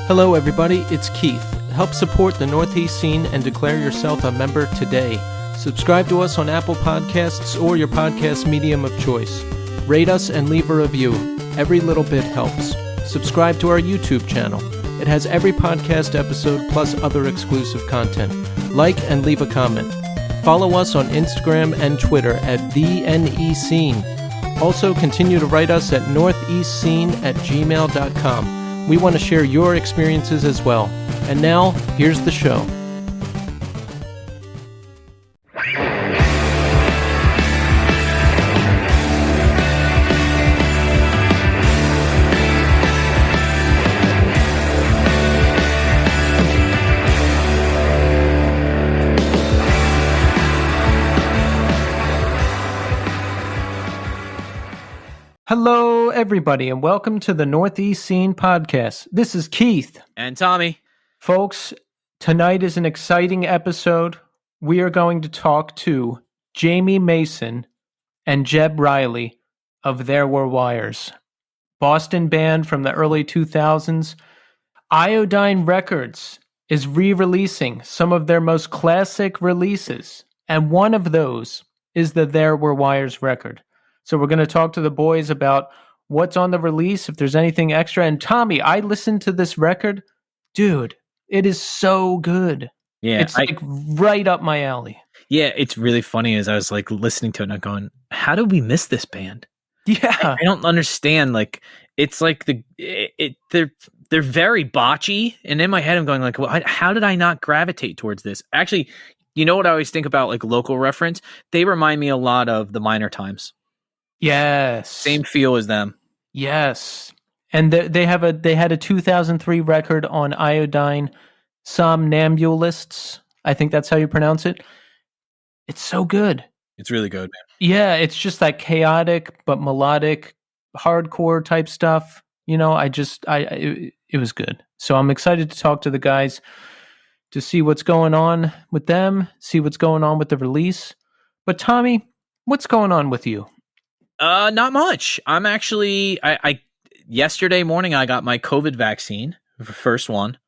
Hello everybody, it's Keith. Help support the Northeast scene and declare yourself a member today. Subscribe to us on Apple Podcasts or your podcast medium of choice. Rate us and leave a review. Every little bit helps. Subscribe to our YouTube channel. It has every podcast episode plus other exclusive content. Like and leave a comment. Follow us on Instagram and Twitter at TheNEScene. Also, continue to write us at northeastscene@gmail.com. We want to share your experiences as well. And now, here's the show. Hello, everybody, and welcome to the Northeast Scene Podcast. This is Keith. And Tommy. Folks, tonight is an exciting episode. We are going to talk to Jamie Mason and Jebb Riley of There Were Wires. Boston band from the early 2000s. Iodine Records is re-releasing some of their most classic releases, and one of those is the There Were Wires record. So we're going to talk to the boys about what's on the release, if there's anything extra. And Tommy, I listened to this record. Dude, it is so good. Yeah. It's like right up my alley. Yeah, it's really funny as I was like listening to it and I'm going, how did we miss this band? Yeah. I don't understand. Like, it's like they're very botchy. And in my head, I'm going like, well, how did I not gravitate towards this? Actually, you know what I always think about, like local reference? They remind me a lot of the Minor Times. Yes. Same feel as them. Yes. And they had a 2003 record on Iodine Somnambulists. I think that's how you pronounce it. It's so good. It's really good, man. Yeah, it's just that chaotic but melodic hardcore type stuff. You know, it was good. So I'm excited to talk to the guys to see what's going on with them, see what's going on with the release. But Tommy, what's going on with you? Not much. I'm actually, I yesterday morning I got my COVID vaccine, the first one.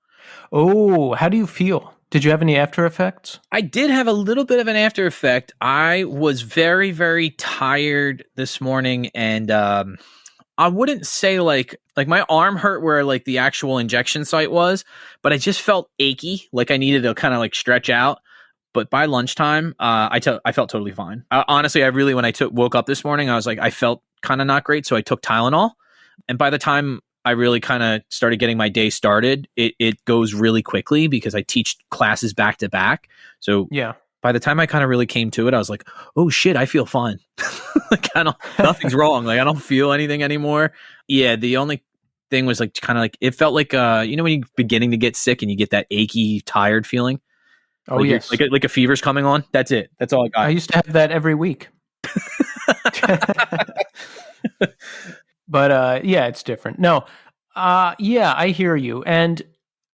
Oh, how do you feel? Did you have any after effects? I did have a little bit of an after effect. I was very, very tired this morning, and I wouldn't say like my arm hurt where like the actual injection site was, but I just felt achy, like I needed to kind of like stretch out. But by lunchtime, I felt totally fine. Honestly, when I woke up this morning, I was like, I felt kind of not great. So I took Tylenol. And by the time I really kind of started getting my day started, it goes really quickly because I teach classes back to back. So yeah, by the time I kind of really came to it, I was like, oh shit, I feel fine. Like nothing's wrong. Like I don't feel anything anymore. Yeah. The only thing was like kind of like, it felt like, when you're beginning to get sick and you get that achy, tired feeling. Oh, like yes. Like a fever's coming on. That's it. That's all I got. I used to have that every week. But yeah, it's different. No, yeah, I hear you. And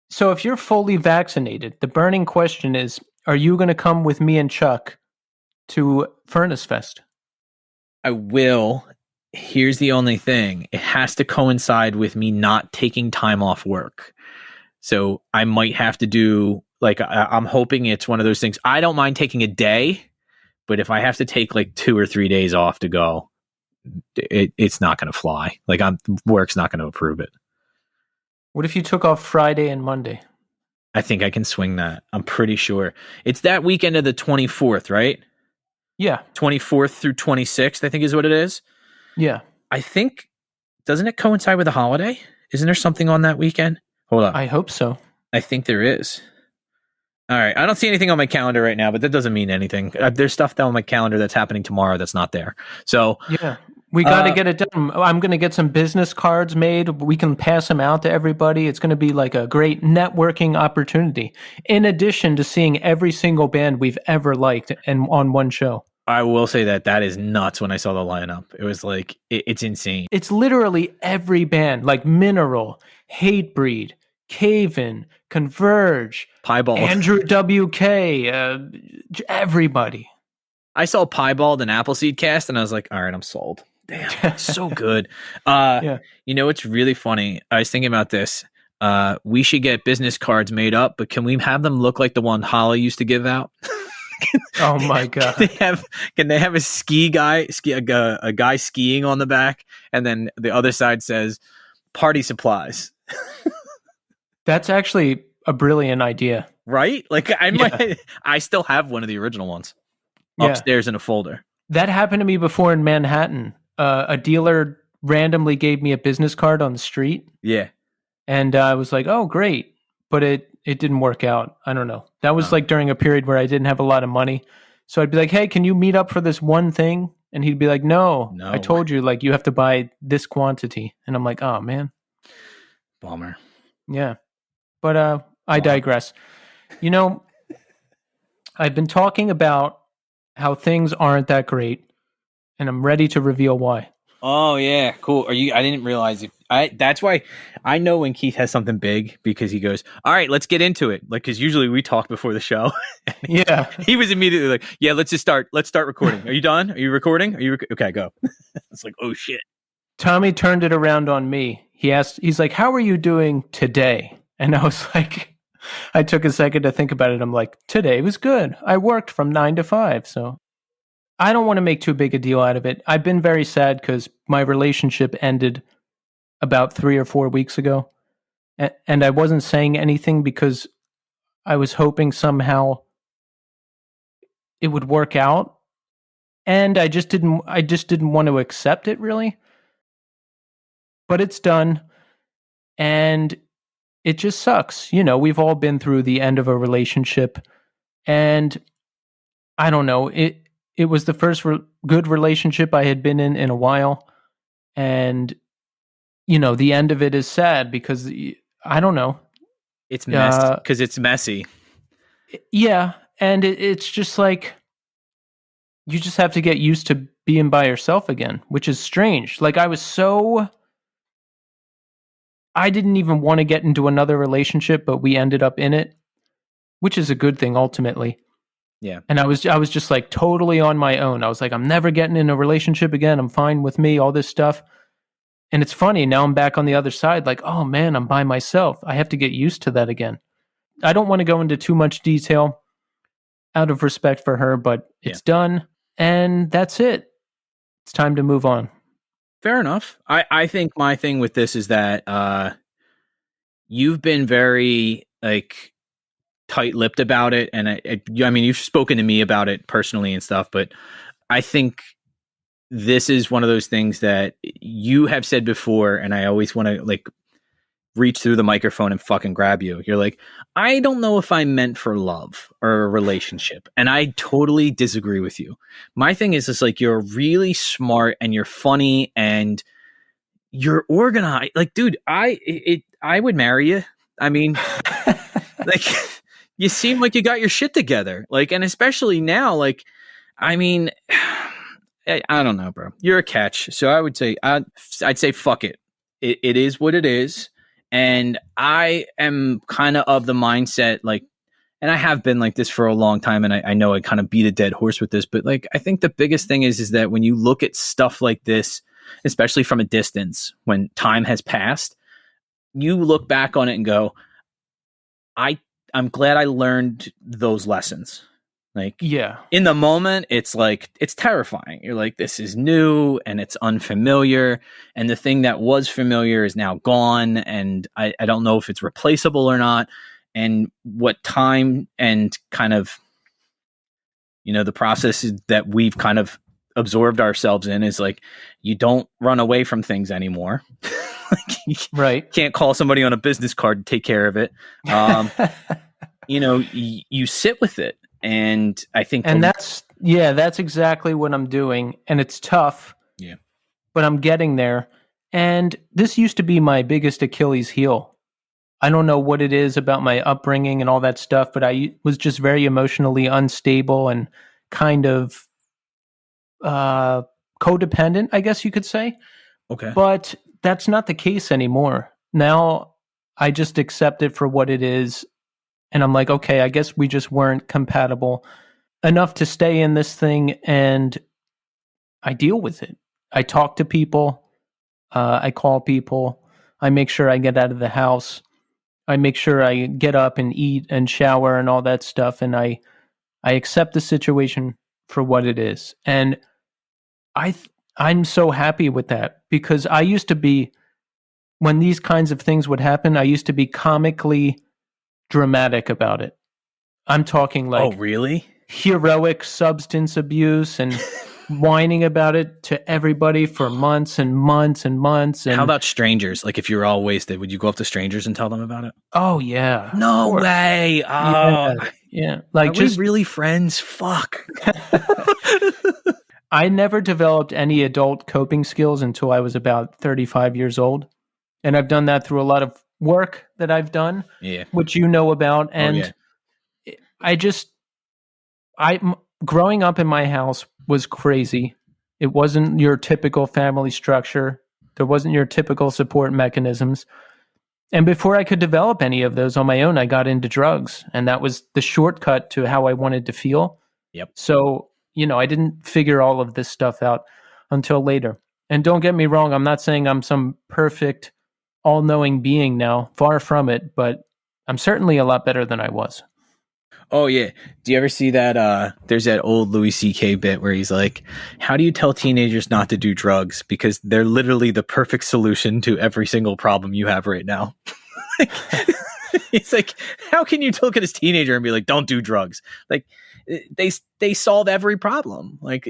so if you're fully vaccinated, the burning question is, are you going to come with me and Chuck to Furnace Fest? I will. Here's the only thing. It has to coincide with me not taking time off work. So I might have to do... Like, I'm hoping it's one of those things. I don't mind taking a day, but if I have to take like 2 or 3 days off to go, it's not going to fly. Like, work's not going to approve it. What if you took off Friday and Monday? I think I can swing that. I'm pretty sure. It's that weekend of the 24th, right? Yeah. 24th through 26th, I think is what it is. Yeah. I think, doesn't it coincide with a holiday? Isn't there something on that weekend? Hold on. I hope so. I think there is. All right. I don't see anything on my calendar right now, but that doesn't mean anything. There's stuff down on my calendar that's happening tomorrow that's not there. So yeah, we got to get it done. I'm going to get some business cards made. We can pass them out to everybody. It's going to be like a great networking opportunity, in addition to seeing every single band we've ever liked and on one show. I will say that is nuts when I saw the lineup. It was like, it's insane. It's literally every band, like Mineral, Hatebreed, Cave-In, Converge, Piebald, Andrew WK, everybody. I saw Piebald and Appleseed cast, and I was like, all right, I'm sold. Damn, so good. Yeah. You know, it's really funny. I was thinking about this. we should get business cards made up, but can we have them look like the one Holly used to give out? Oh my god. Can they have a a guy skiing on the back, and then the other side says party supplies? That's actually a brilliant idea. Right? Like I still have one of the original ones upstairs in a folder. That happened to me before in Manhattan. A dealer randomly gave me a business card on the street. Yeah. And I was like, oh, great. But it didn't work out. I don't know. That was like during a period where I didn't have a lot of money. So I'd be like, hey, can you meet up for this one thing? And he'd be like, no. I told you, like, you have to buy this quantity. And I'm like, oh, man. Bummer. Yeah. But I digress. You know, I've been talking about how things aren't that great, and I'm ready to reveal why. Oh yeah, cool. I didn't realize that's why I know when Keith has something big, because he goes, all right, let's get into it. Like, cause usually we talk before the show. Yeah. He was immediately like, yeah, let's start recording. Are you done? Are you recording? Okay, go. It's like, oh shit. Tommy turned it around on me. He's like, how are you doing today? And I was like, I took a second to think about it. I'm like, today was good. I worked from 9 to 5. So I don't want to make too big a deal out of it. I've been very sad because my relationship ended about 3 or 4 weeks ago. And I wasn't saying anything because I was hoping somehow it would work out. And I just didn't want to accept it, really. But it's done. And it just sucks. You know, we've all been through the end of a relationship. And I don't know, it was the first good relationship I had been in a while. And, you know, the end of it is sad because I don't know. It's messy because it's messy. Yeah. And it's just like, you just have to get used to being by yourself again, which is strange. Like I didn't even want to get into another relationship, but we ended up in it, which is a good thing ultimately. Yeah. And I was just like totally on my own. I was like, I'm never getting in a relationship again. I'm fine with me, all this stuff. And it's funny, now I'm back on the other side, like, oh man, I'm by myself. I have to get used to that again. I don't want to go into too much detail out of respect for her, but it's done. And that's it. It's time to move on. Fair enough. I think my thing with this is that you've been very like tight-lipped about it, and I mean, you've spoken to me about it personally and stuff, but I think this is one of those things that you have said before, and I always want to like reach through the microphone and fucking grab you. You're like, I don't know if I'm meant for love or a relationship. And I totally disagree with you. My thing is just like, you're really smart and you're funny and you're organized. Like, dude, I would marry you. I mean, like, you seem like you got your shit together. Like, and especially now, like, I mean, I don't know, bro. You're a catch. So I would say, I'd say, fuck it. It is what it is. And I am kind of the mindset, like, and I have been like this for a long time, and I know I kind of beat a dead horse with this, but like, I think the biggest thing is that when you look at stuff like this, especially from a distance, when time has passed, you look back on it and go, I'm glad I learned those lessons. Like, yeah, in the moment, it's like, it's terrifying. You're like, this is new and it's unfamiliar. And the thing that was familiar is now gone. And I don't know if it's replaceable or not. And what time and kind of, you know, the process that we've kind of absorbed ourselves in is like, you don't run away from things anymore. Like, right. Can't call somebody on a business card to take care of it. You know, you sit with it. And I think, and that's exactly what I'm doing. And it's tough. Yeah. But I'm getting there. And this used to be my biggest Achilles heel. I don't know what it is about my upbringing and all that stuff, but I was just very emotionally unstable and kind of codependent, I guess you could say. Okay. But that's not the case anymore. Now I just accept it for what it is. And I'm like, okay, I guess we just weren't compatible enough to stay in this thing, and I deal with it. I talk to people. I call people. I make sure I get out of the house. I make sure I get up and eat and shower and all that stuff, and I accept the situation for what it is. And I'm so happy with that, because I used to be, when these kinds of things would happen, I used to be comically dramatic about it. I'm talking Oh, like really? heroic substance abuse and whining about it to everybody for months and months and months. And How about strangers? Like, if you were all wasted, would you go up to strangers and tell them about it? oh yeah, of No course. way. Yeah, yeah. Like, Are we just really friends? Fuck. I never developed any adult coping skills until I was about 35 years old. And I've done that through a lot of work that I've done, Yeah. which you know about. Oh, And yeah. growing up in my house was crazy. It wasn't your typical family structure. There wasn't your typical support mechanisms. And before I could develop any of those on my own, I got into drugs. And that was the shortcut to how I wanted to feel. Yep. So, I didn't figure all of this stuff out until later. And don't get me wrong, I'm not saying I'm some perfect, all-knowing being now. Far from it, but I'm certainly a lot better than I was. Oh, yeah. Do you ever see that? There's that old Louis C.K. bit where he's like, how do you tell teenagers not to do drugs? Because they're literally the perfect solution to every single problem you have right now. It's like, how can you look at this teenager and be like, don't do drugs? Like, they solve every problem. Like,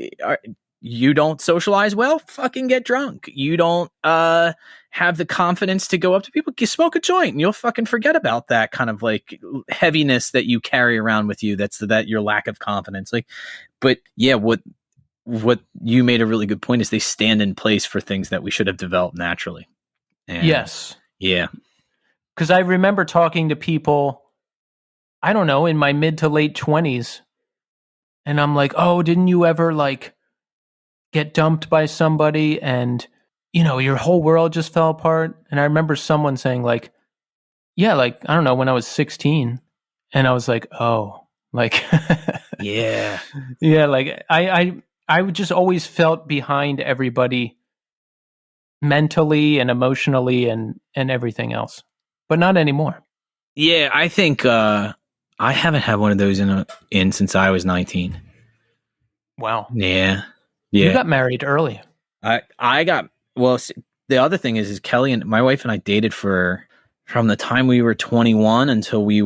you don't socialize well, fucking get drunk. You don't have the confidence to go up to people, you smoke a joint and you'll fucking forget about that kind of like heaviness that you carry around with you. That's your lack of confidence. Like, but yeah, what you made a really good point is they stand in place for things that we should have developed naturally. And yes. Yeah. Because I remember talking to people, I don't know, in my mid to late 20s. And I'm like, oh, didn't you ever like get dumped by somebody and, your whole world just fell apart? And I remember someone saying like, yeah, like, I don't know, when I was 16. And I was like, oh, like, Yeah. yeah, like I just always felt behind everybody mentally and emotionally and everything else, but not anymore. Yeah. I think, I haven't had one of those in since I was 19. Wow. Yeah. You got married early. I got, well, the other thing is Kelly and my wife and I dated from the time we were 21 until we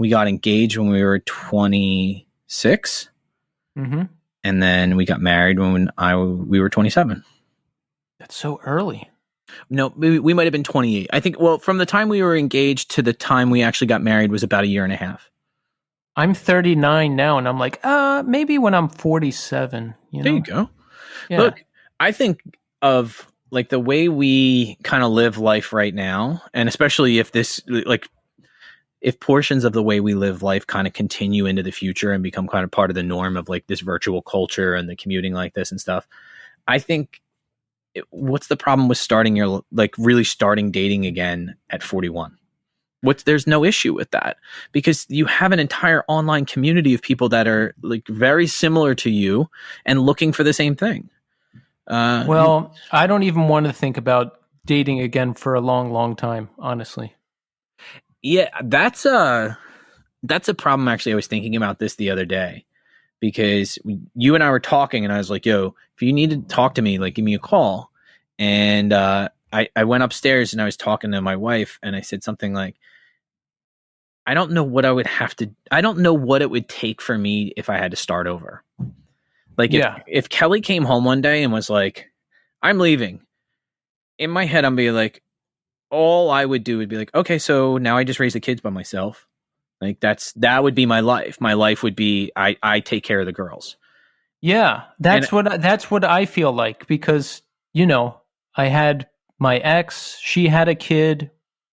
got engaged when we were 26. Mm-hmm. And then we got married when we were 27. That's so early. No, we might have been 28. I think, well, from the time we were engaged to the time we actually got married was about a year and a half. I'm 39 now, and I'm like, maybe when I'm 47. There you go. Yeah. Look, I think of like the way we kind of live life right now, and especially if if portions of the way we live life kind of continue into the future and become kind of part of the norm of like this virtual culture and the commuting like this and stuff, I think what's the problem with really starting dating again at 41? There's no issue with that, because you have an entire online community of people that are like very similar to you and looking for the same thing. Well, I don't even want to think about dating again for a long, long time, honestly. Yeah, that's a problem. Actually, I was thinking about this the other day, because you and I were talking and I was like, yo, if you need to talk to me, like give me a call. And I went upstairs and I was talking to my wife and I said something like, I don't know what it would take for me if I had to start over. Like, if Kelly came home one day and was like, I'm leaving, in my head, I'm being like, all I would do would be like, okay, so now I just raise the kids by myself. Like that would be my life. My life would be, I take care of the girls. Yeah, that's what I feel like, because, I had my ex, she had a kid,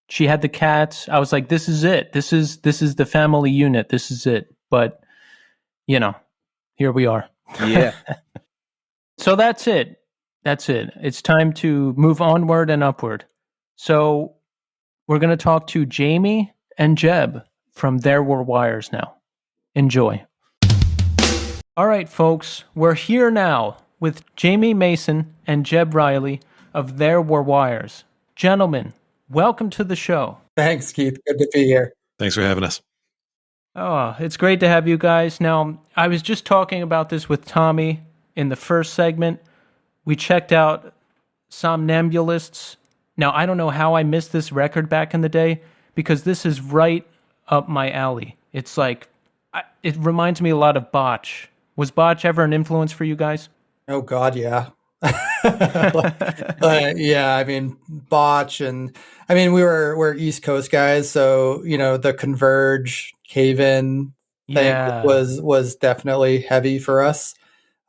she had the cats. I was like, this is it. This is the family unit. This is it. But, here we are. Yeah. So that's it. That's it. It's time to move onward and upward. So we're going to talk to Jamie and Jebb from There Were Wires now. Enjoy. All right, folks, we're here now with Jamie Mason and Jebb Riley of There Were Wires. Gentlemen, welcome to the show. Thanks, Keith. Good to be here. Thanks for having us. Oh, it's great to have you guys. Now, I was just talking about this with Tommy in the first segment. We checked out Somnambulists. Now, I don't know how I missed this record back in the day, because this is right up my alley. It's like, it reminds me a lot of Botch. Was Botch ever an influence for you guys? Oh God, yeah. Yeah, I mean, Botch, and I mean, we're East Coast guys, so the Converge, Cave In thing was definitely heavy for us.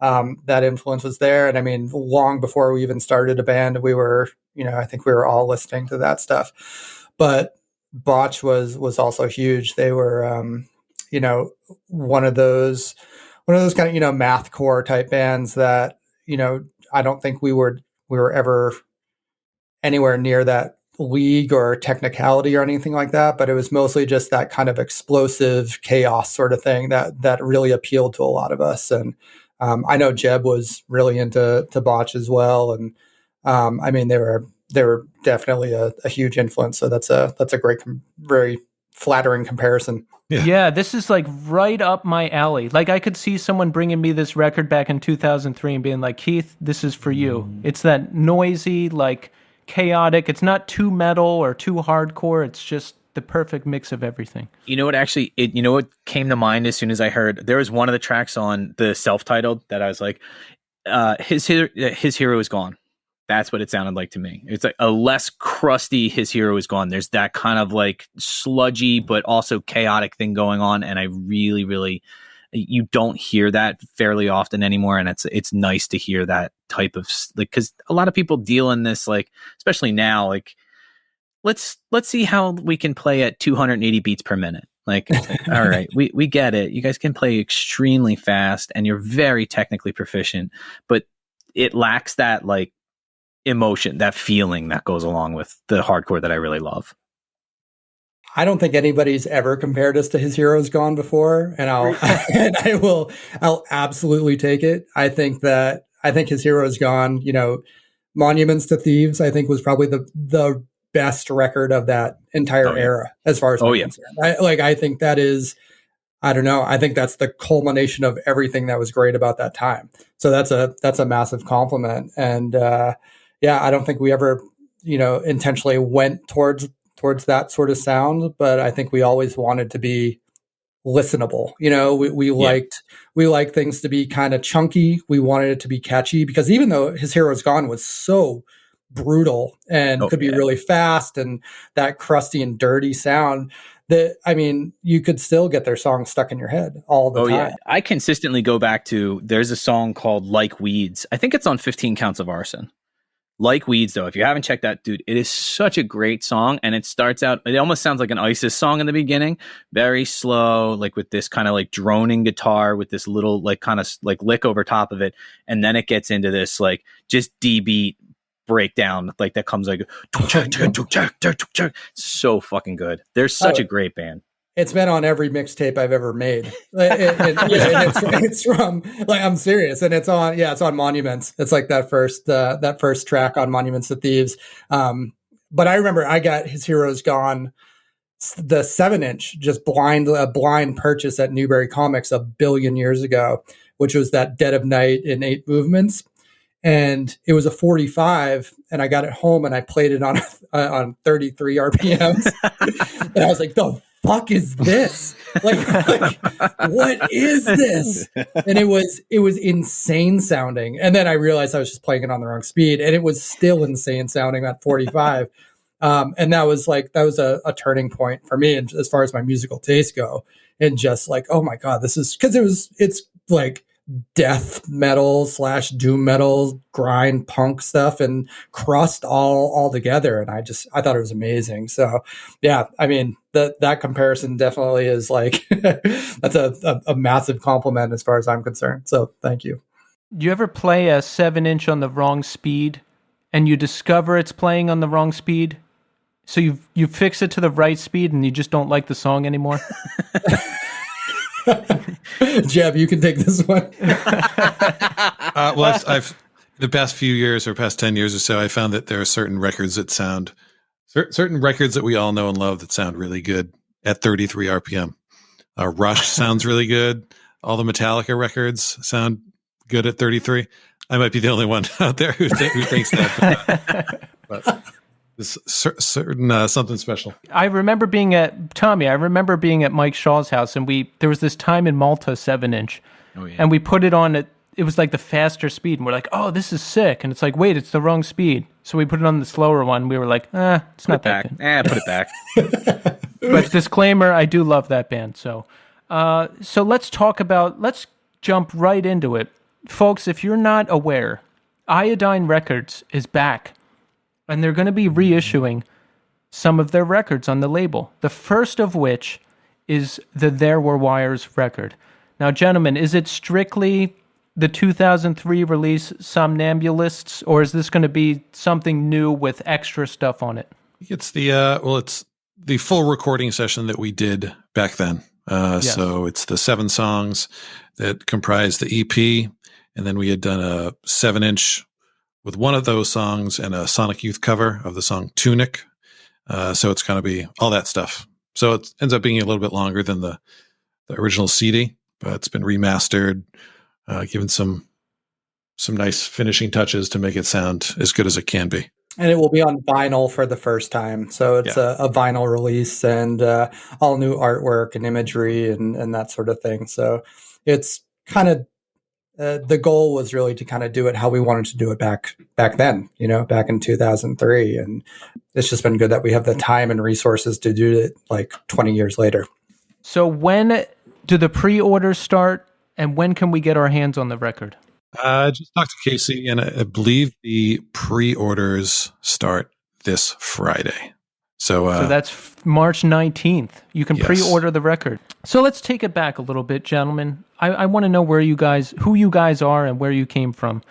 That influence was there, and I mean, long before we even started a band, we were, I think we were all listening to that stuff. But Botch was also huge. They were, one of those kind of mathcore type bands that I don't think we were ever anywhere near that league or technicality or anything like that, but it was mostly just that kind of explosive chaos sort of thing that really appealed to a lot of us. And I know Jebb was really into Botch as well, and I mean, they were definitely a huge influence. So that's a great, very flattering comparison. Yeah, this is like right up my alley. Like, I could see someone bringing me this record back in 2003 and being like, Keith, this is for you. It's that noisy, like chaotic. It's not too metal or too hardcore. It's just the perfect mix of everything. You know what? Actually, what came to mind as soon as I heard, there was one of the tracks on the self-titled that I was like, his hero is gone. That's what it sounded like to me. It's like a less crusty His Hero Is Gone. There's that kind of like sludgy, but also chaotic thing going on. And I really, really, you don't hear that fairly often anymore. And it's nice to hear that type of, like, cause a lot of people deal in this, like, especially now, like, let's see how we can play at 280 beats per minute. Like, all right, we get it. You guys can play extremely fast and you're very technically proficient, but it lacks that like emotion, that feeling that goes along with the hardcore that I really love. I don't think anybody's ever compared us to His Hero's Gone before, and I'll absolutely take it. I think His Hero's Gone, Monuments to Thieves, I think was probably the best record of that entire era as far as I'm concerned. I think that is, I don't know, I think that's the culmination of everything that was great about that time. So that's a massive compliment. And I don't think we ever, intentionally went towards that sort of sound, but I think we always wanted to be listenable. We liked things to be kind of chunky. We wanted it to be catchy, because even though His Hero's Gone was so brutal and could be really fast, and that crusty and dirty sound, that, I mean, you could still get their song stuck in your head all the time. Yeah. I consistently go back to, there's a song called Like Weeds. I think it's on 15 Counts of Arson. Like Weeds, though, if you haven't checked that, dude, it is such a great song. And it starts out, it almost sounds like an ISIS song in the beginning, very slow, like with this kind of like droning guitar with this little like kind of like lick over top of it. And then it gets into this like just D beat breakdown, like that comes like so fucking good. They're such a great band. It's been on every mixtape I've ever made. It's from, like, I'm serious, and it's on Monuments. It's like that first track on Monuments to Thieves. But I remember I got His Hero's Gone, the 7-inch, just blind purchase at Newberry Comics a billion years ago, which was that Dead of Night in 8 movements. And it was a 45, and I got it home and I played it on 33 RPMs. And I was like, the fuck is this? Like, what is this? And it was insane sounding. And then I realized I was just playing it on the wrong speed, and it was still insane sounding at 45. And that was a turning point for me, and as far as my musical tastes go, and just like, oh my God, this is, because it's like death metal / doom metal, grind punk stuff, and crust all together. And I thought it was amazing. So yeah, I mean, that comparison definitely is like, that's a massive compliment as far as I'm concerned. So thank you. Do you ever play a 7-inch on the wrong speed and you discover it's playing on the wrong speed? So you fix it to the right speed and you just don't like the song anymore? Jebb, you can take this one. Well, I've the past few years or past 10 years or so, I found that there are certain records that sound Certain records that we all know and love that sound really good at 33 RPM. Rush sounds really good. All the Metallica records sound good at 33. I might be the only one out there who thinks that. But it's certain something special. I remember being at Mike Shaw's house, and there was this Time in Malta 7-inch, and we put it on it was like the faster speed, and we're like, oh, this is sick. And it's like, wait, it's the wrong speed. So we put it on the slower one. We were like, it's not that good. Put it back. But disclaimer, I do love that band. So let's jump right into it. Folks, if you're not aware, Iodine Records is back, and they're going to be reissuing some of their records on the label. The first of which is the There Were Wires record. Now, gentlemen, is it strictly the 2003 release Somnambulists, or is this going to be something new with extra stuff on it? It's it's the full recording session that we did back then. Yes. So it's the 7 songs that comprise the EP, and then we had done a 7-inch with one of those songs and a Sonic Youth cover of the song Tunic. So it's going to be all that stuff. So it ends up being a little bit longer than the original CD, but it's been remastered, given some nice finishing touches to make it sound as good as it can be. And it will be on vinyl for the first time. So it's a vinyl release and all new artwork and imagery and that sort of thing. So it's kind of the goal was really to kind of do it how we wanted to do it back then, back in 2003. And it's just been good that we have the time and resources to do it like 20 years later. So when do the pre-orders start, and when can we get our hands on the record? I just talked to Casey, and I believe the pre-orders start this Friday. So that's March 19th. You can pre-order the record. So let's take it back a little bit, gentlemen. I want to know who you guys are and where you came from.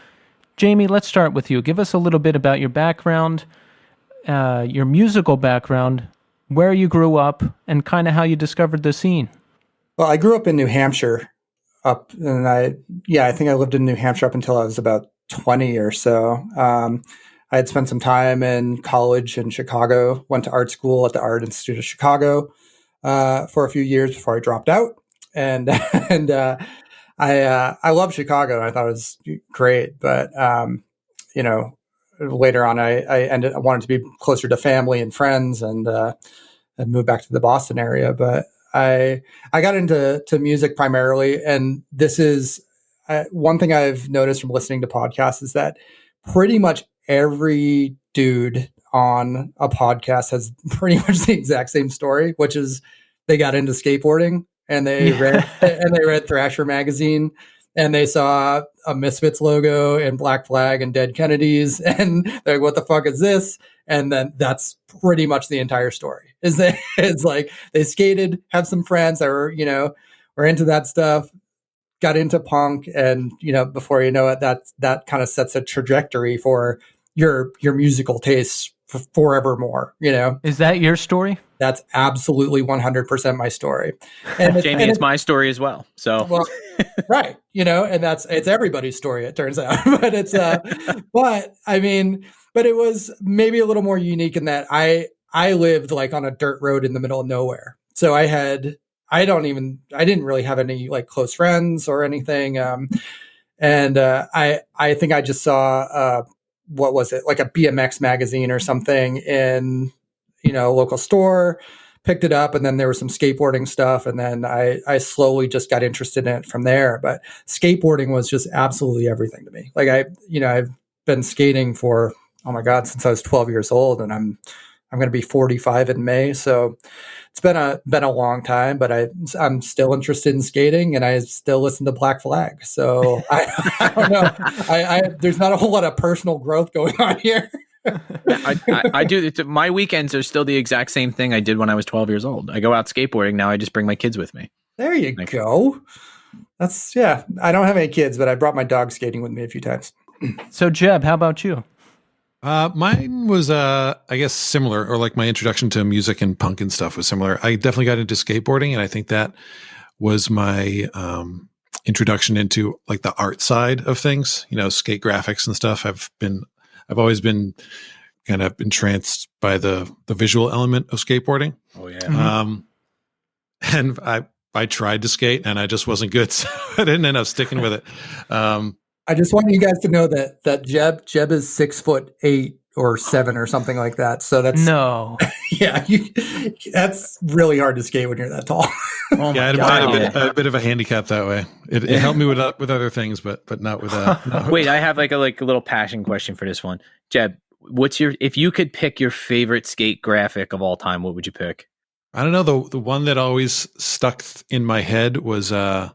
Jamie, let's start with you. Give us a little bit about your background, your musical background, where you grew up, and kind of how you discovered the scene. Well, I grew up in New Hampshire. And I think I lived in New Hampshire up until I was about 20 or so. I had spent some time in college in Chicago, went to art school at the Art Institute of Chicago for a few years before I dropped out. And I love Chicago, and I thought it was great. But later on, I wanted to be closer to family and friends, and moved back to the Boston area. But I got into music primarily, and this is one thing I've noticed from listening to podcasts is that pretty much every dude on a podcast has pretty much the exact same story, which is they got into skateboarding and they read Thrasher magazine, and they saw a Misfits logo and Black Flag and Dead Kennedys, and they're like, "What the fuck is this?" And then that's pretty much the entire story. It's like they skated, have some friends that were into that stuff, got into punk, and before you know it, that kind of sets a trajectory for your musical tastes forevermore. Is that your story? That's absolutely 100% my story. And Jamie, it's my story as well. So right, and it's everybody's story, it turns out. But it's but it was maybe a little more unique in that I lived like on a dirt road in the middle of nowhere. So I didn't really have any like close friends or anything. I think I just saw what was it, like a BMX magazine or something in a local store, picked it up, and then there was some skateboarding stuff, and then I slowly just got interested in it from there. But skateboarding was just absolutely everything to me. Like I've been skating for, oh my God, since I was 12 years old, and I'm going to be 45 in May. So it's been a long time, but I'm still interested in skating, and I still listen to Black Flag. So I don't know. There's not a whole lot of personal growth going on here. I do. My weekends are still the exact same thing I did when I was 12 years old. I go out skateboarding now. I just bring my kids with me. There you go. That's I don't have any kids, but I brought my dog skating with me a few times. So Jebb, how about you? Mine was, I guess, similar, or like my introduction to music and punk and stuff was similar. I definitely got into skateboarding, and I think that was my introduction into like the art side of things, skate graphics and stuff. I've always been kind of entranced by the visual element of skateboarding. Oh yeah. Mm-hmm. And I tried to skate and I just wasn't good. So I didn't end up sticking with it. I just want you guys to know that Jebb is 6'8" or 7 or something like that. So that's No. yeah, that's really hard to skate when you're that tall. Oh Yeah, my I God. had a bit of a handicap that way. It helped me with other things, but not with that. Wait, I have like a little passion question for this one. Jebb, if you could pick your favorite skate graphic of all time, what would you pick? I don't know. The one that always stuck in my head was the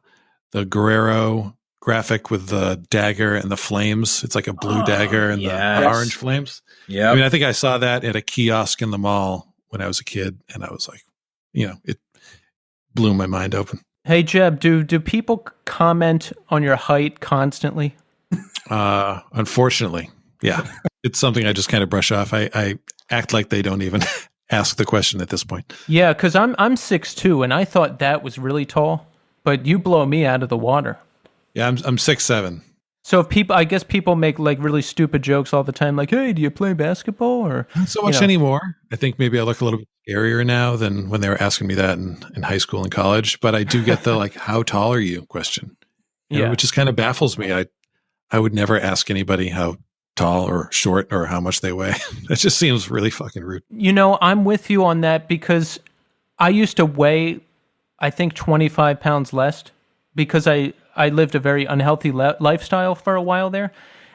Guerrero graphic with the dagger and the flames. It's like a blue dagger and the orange flames. Yeah. I mean, I think I saw that at a kiosk in the mall when I was a kid, and I was like, it blew my mind open. Hey, Jebb, do people comment on your height constantly? Unfortunately, yeah. It's something I just kind of brush off. I act like they don't even ask the question at this point. Yeah, because I'm 6'2", and I thought that was really tall, but you blow me out of the water. Yeah, I'm 6'7". So if I guess people make like really stupid jokes all the time, like, "Hey, do you play basketball?" Or not so much anymore. I think maybe I look a little bit scarier now than when they were asking me that in high school and college. But I do get the like, "How tall are you?" question, which just kind of baffles me. I would never ask anybody how tall or short or how much they weigh. It just seems really fucking rude. I'm with you on that because I used to weigh, I think, 25 pounds less because I lived a very unhealthy lifestyle for a while there.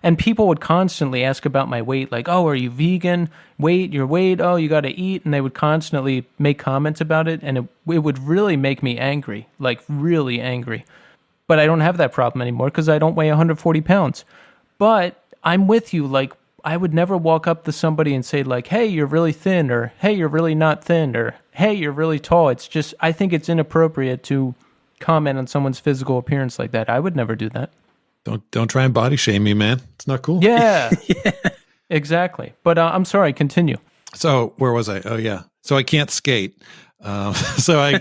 And people would constantly ask about my weight, like, "Oh, are you vegan? Your weight, oh, you got to eat." And they would constantly make comments about it. And it would really make me angry, like really angry. But I don't have that problem anymore because I don't weigh 140 pounds. But I'm with you. Like, I would never walk up to somebody and say, like, "Hey, you're really thin," or "Hey, you're really not thin," or "Hey, you're really tall." It's just, I think it's inappropriate to comment on someone's physical appearance like that. I would never do that. Don't try and body shame me, man. It's not cool. Yeah, exactly. But I'm sorry, continue. So where was I? Oh yeah. So I can't skate. So I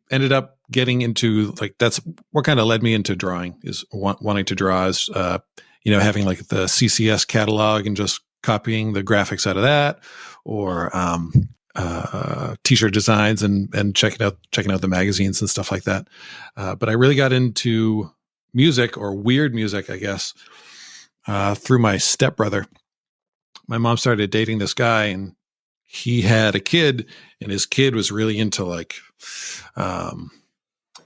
ended up getting into, like, that's what kind of led me into drawing, is wanting to draw, is having like the CCS catalog and just copying the graphics out of that, or t-shirt designs and checking out the magazines and stuff like that. But I really got into music, or weird music, I guess, through my stepbrother. My mom started dating this guy, and he had a kid, and his kid was really into like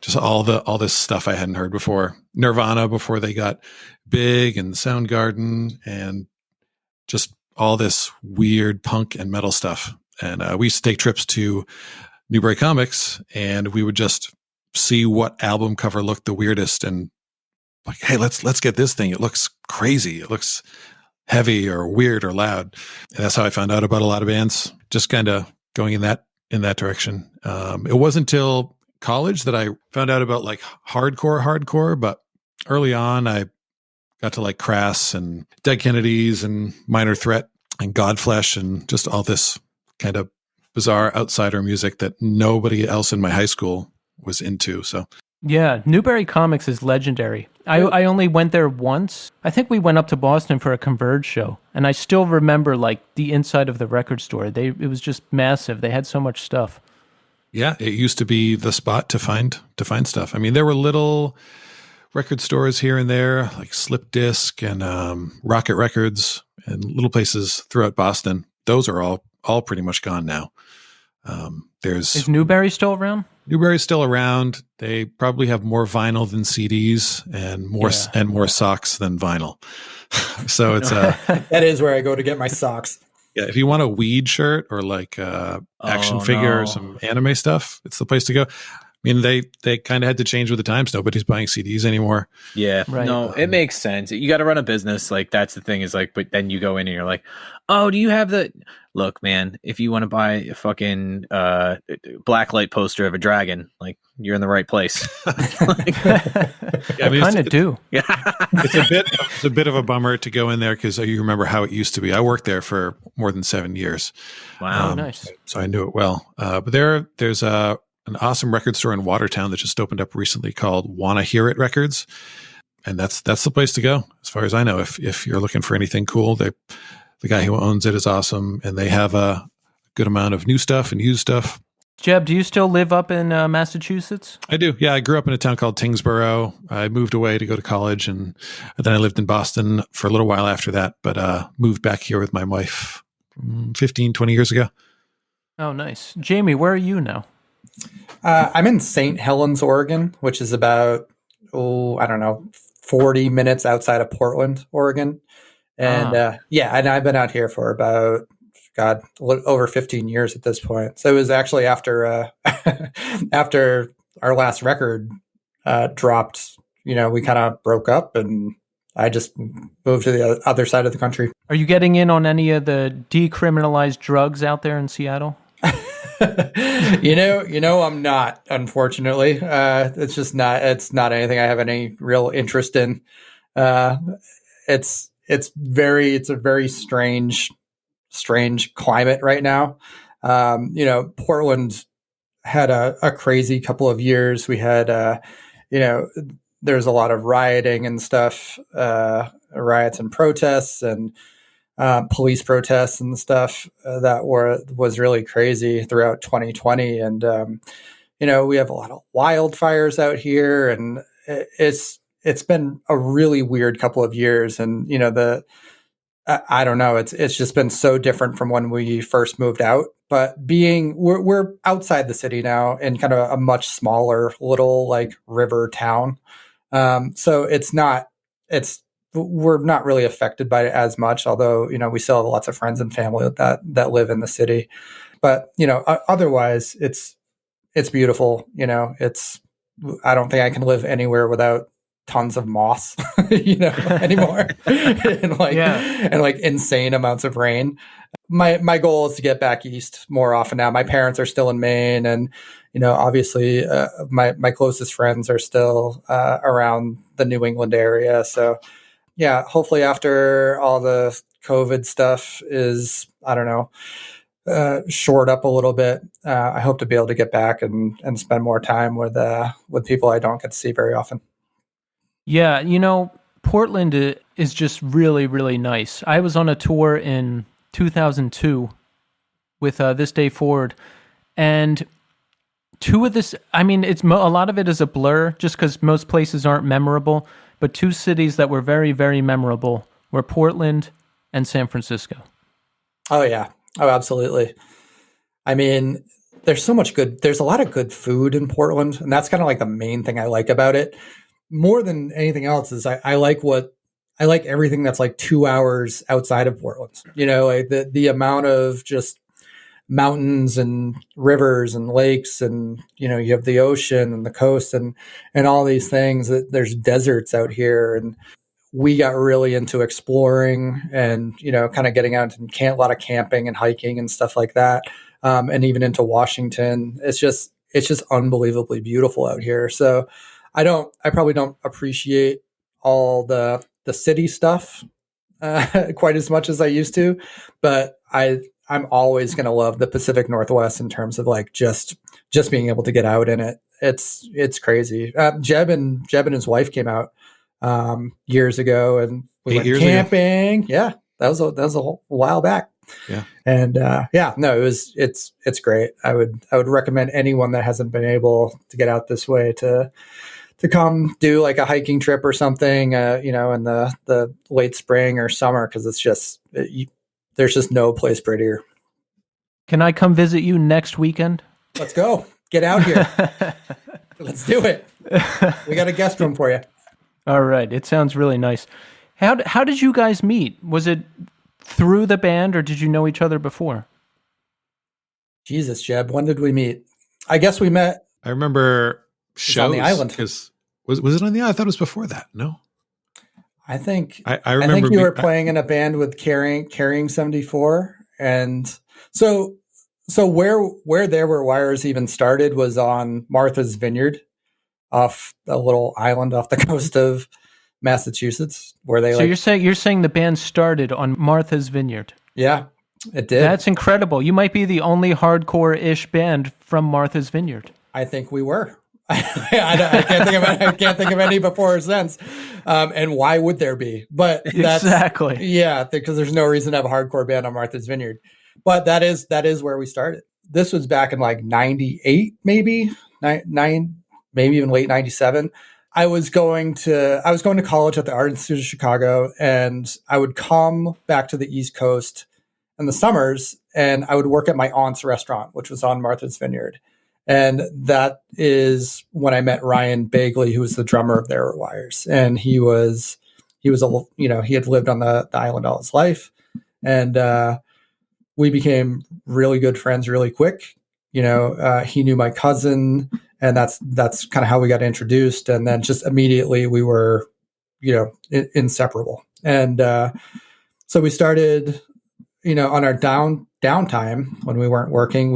just all this stuff I hadn't heard before. Nirvana before they got big, and Soundgarden, and just all this weird punk and metal stuff. And we used to take trips to Newberry Comics, and we would just see what album cover looked the weirdest, and like, "Hey, let's get this thing. It looks crazy. It looks heavy or weird or loud." And that's how I found out about a lot of bands, just kind of going in that direction. It wasn't until college that I found out about like hardcore, but early on I got to like Crass and Dead Kennedys and Minor Threat and Godflesh and just all this kind of bizarre outsider music that nobody else in my high school was into. So yeah, Newberry Comics is legendary. I only went there once. I think we went up to Boston for a Converge show, and I still remember like the inside of the record store. It was just massive. They had so much stuff. Yeah, it used to be the spot to find stuff. I mean, there were little record stores here and there, like Slip Disc and Rocket Records, and little places throughout Boston. Those are all pretty much gone now. Is Newberry still around? Newberry's still around. They probably have more vinyl than CDs, and more socks than vinyl. So it's that is where I go to get my socks. Yeah, if you want a weed shirt or like action figure or some anime stuff, it's the place to go. I mean, they kind of had to change with the times. Nobody's buying CDs anymore. Yeah, right. No, it makes sense. You got to run a business. Like, that's the thing, is like, but then you go in and you're like, "Oh, do you have the..." Look, man, if you want to buy a fucking blacklight poster of a dragon, like, you're in the right place. I kind of do. Yeah, it's a bit of a bummer to go in there, because you remember how it used to be. I worked there for more than 7 years. Wow, nice. So I knew it well. But there's an awesome record store in Watertown that just opened up recently called Wanna Hear It Records. and that's the place to go, as far as I know. If you're looking for anything cool, the guy who owns it is awesome, and they have a good amount of new stuff and used stuff. Jebb, do you still live up in Massachusetts? I do. Yeah, I grew up in a town called Tingsboro. I moved away to go to college, and then I lived in Boston for a little while after that, but moved back here with my wife 15, 20 years ago. Oh, nice. Jamie, where are you now? I'm in St. Helens, Oregon, which is about, 40 minutes outside of Portland, Oregon. And and I've been out here for about, over 15 years at this point. So it was actually after after our last record dropped, we kind of broke up, and I just moved to the other side of the country. Are you getting in on any of the decriminalized drugs out there in Seattle? I'm not, unfortunately. It's not anything I have any real interest in. It's a very strange climate right now. Portland had a crazy couple of years. We had, there's a lot of rioting and stuff, riots and protests and police protests and stuff that was really crazy throughout 2020. And, we have a lot of wildfires out here, and it's been a really weird couple of years. And, I don't know. It's just been so different from when we first moved out. But we're outside the city now in kind of a much smaller little like river town. So we're not really affected by it as much. Although we still have lots of friends and family that live in the city. But otherwise it's beautiful. I don't think I can live anywhere without tons of moss, anymore, and like insane amounts of rain. My goal is to get back east more often now. My parents are still in Maine, and obviously my closest friends are still around the New England area. So yeah, hopefully after all the COVID stuff is, shored up a little bit, I hope to be able to get back and spend more time with people I don't get to see very often. Yeah, Portland is just really, really nice. I was on a tour in 2002 with This Day Forward, and a lot of it is a blur just because most places aren't memorable, but two cities that were very, very memorable were Portland and San Francisco. Oh, yeah. Oh, absolutely. I mean, there's a lot of good food in Portland, and that's kind of like the main thing I like about it. More than anything else is I like everything that's like 2 hours outside of Portland. Like the amount of just mountains and rivers and lakes, and you have the ocean and the coast and all these things. There's deserts out here, and we got really into exploring and kind of getting out and a lot of camping and hiking and stuff like that, and even into Washington. It's just unbelievably beautiful out here. So I probably don't appreciate all the city stuff quite as much as I used to, but I'm always going to love the Pacific Northwest in terms of like just being able to get out in it. It's crazy. Jebb and his wife came out years ago, and we went camping. Ago. Yeah, that was a while back. Yeah, and it's great. I would recommend anyone that hasn't been able to get out this way to come do like a hiking trip or something, in the late spring or summer, because there's just no place prettier. Can I come visit you next weekend? Let's go. Get out here. Let's do it. We got a guest room for you. All right. It sounds really nice. How did you guys meet? Was it through the band, or did you know each other before? Jesus, Jebb, when did we meet? I guess we met. I remember shows on the island. Because was it on the island? I thought it was before that. No, I think I remember. I think you were playing in a band with Carrying 74, and so where There Were Wires even started was on Martha's Vineyard, off a little island off the coast of Massachusetts, where they. So you're saying the band started on Martha's Vineyard? Yeah, it did. That's incredible. You might be the only hardcore-ish band from Martha's Vineyard. I think we were. I can't think of any before or since. And why would there be? But that's, Exactly. yeah, because there's no reason to have a hardcore band on Martha's Vineyard. But that is where we started. This was back in like 98, maybe maybe even late 97. I was going to college at the Art Institute of Chicago, and I would come back to the East Coast in the summers, and I would work at my aunt's restaurant, which was on Martha's Vineyard. And that is when I met Ryan Bagley, who was the drummer of There Were Wires. And he had lived on the island all his life. And we became really good friends really quick. He knew my cousin, and that's kind of how we got introduced. And then just immediately we were, inseparable. And so we started, on our downtime when we weren't working,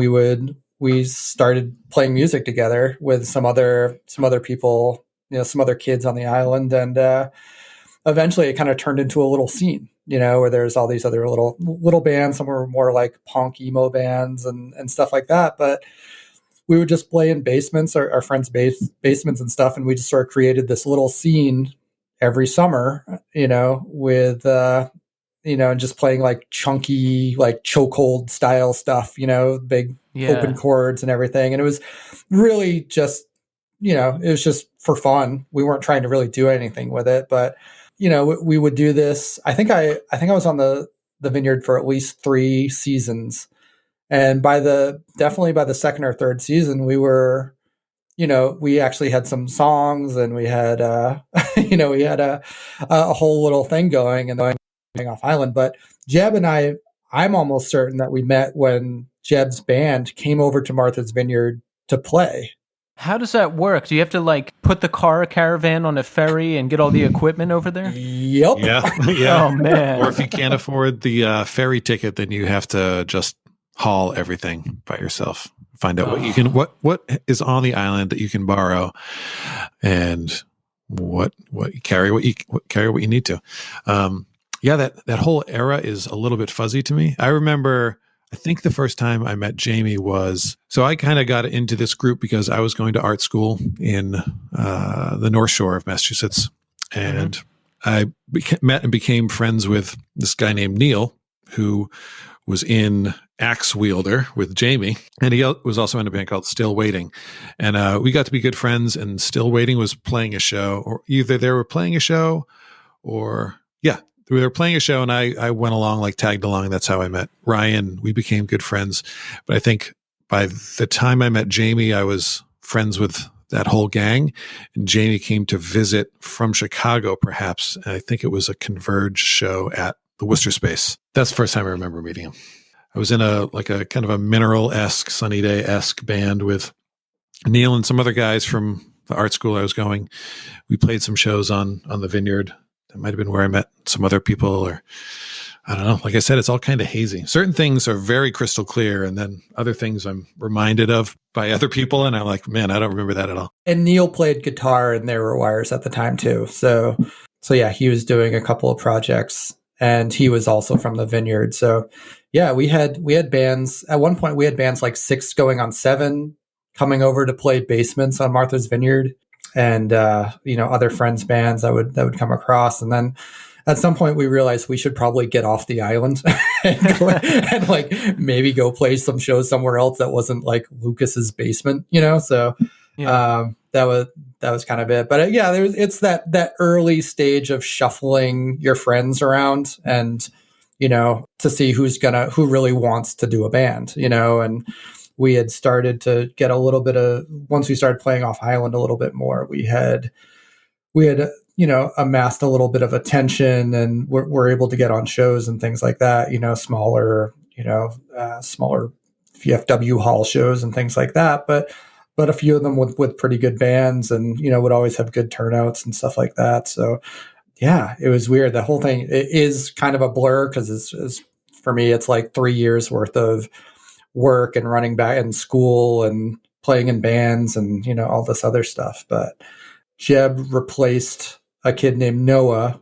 we started playing music together with some other people, some other kids on the island. And eventually it kind of turned into a little scene, where there's all these other little bands. Some were more like punk emo bands and stuff like that. But we would just play in basements, our friends' basements and stuff. And we just sort of created this little scene every summer, with, and just playing like chunky, like chokehold style stuff, big open chords and everything. And it was really just, it was just for fun. We weren't trying to really do anything with it, but, we would do this. I think I was on the Vineyard for at least 3 seasons. And definitely by the second or third season, we were, we actually had some songs, and we had, we had a whole little thing going and going off island. But Jebb and I'm almost certain that we met when Jebb's band came over to Martha's Vineyard to play. How does that work? Do you have to like put the car caravan on a ferry and get all the equipment over there? Yep. Yeah. Oh man. Or if you can't afford the ferry ticket, then you have to just haul everything by yourself. Find out what you can, what is on the island that you can borrow, and what you carry what you need to. That whole era is a little bit fuzzy to me. I remember, I think the first time I met Jamie so I kind of got into this group because I was going to art school in the North Shore of Massachusetts. And I met and became friends with this guy named Neil, who was in Axe Wielder with Jamie. And he was also in a band called Still Waiting. And we got to be good friends, and Still Waiting was playing a show, or either they were playing a show or, we were playing a show, and I went along, like tagged along. That's how I met Ryan. We became good friends. But I think by the time I met Jamie, I was friends with that whole gang. And Jamie came to visit from Chicago, perhaps. And I think it was a Converge show at the Worcester Space. That's the first time I remember meeting him. I was in a kind of a Mineral-esque, Sunny Day-esque band with Neil and some other guys from the art school I was going. We played some shows on the Vineyard. That might have been where I met some other people, or I don't know. Like I said, it's all kind of hazy. Certain things are very crystal clear, and then other things I'm reminded of by other people, and I'm like, man, I don't remember that at all. And Neil played guitar in There Were Wires at the time too. So yeah, he was doing a couple of projects, and he was also from the Vineyard. So yeah, we had bands. At one point, we had bands like 6 going on 7 coming over to play basements on Martha's Vineyard. And, other friends' bands that would come across. And then at some point we realized we should probably get off the island and like maybe go play some shows somewhere else that wasn't like Lucas's basement, So that was kind of it. But it's that early stage of shuffling your friends around and, to see who really wants to do a band, and we had started to get a little bit of, once we started playing off island a little bit more, we had amassed a little bit of attention, and we're able to get on shows and things like that, smaller VFW hall shows and things like that. But a few of them with pretty good bands, and, would always have good turnouts and stuff like that. So yeah, it was weird. The whole thing is kind of a blur, because it's for me, it's like 3 years worth of work and running back in school and playing in bands and, all this other stuff. But Jebb replaced a kid named Noah,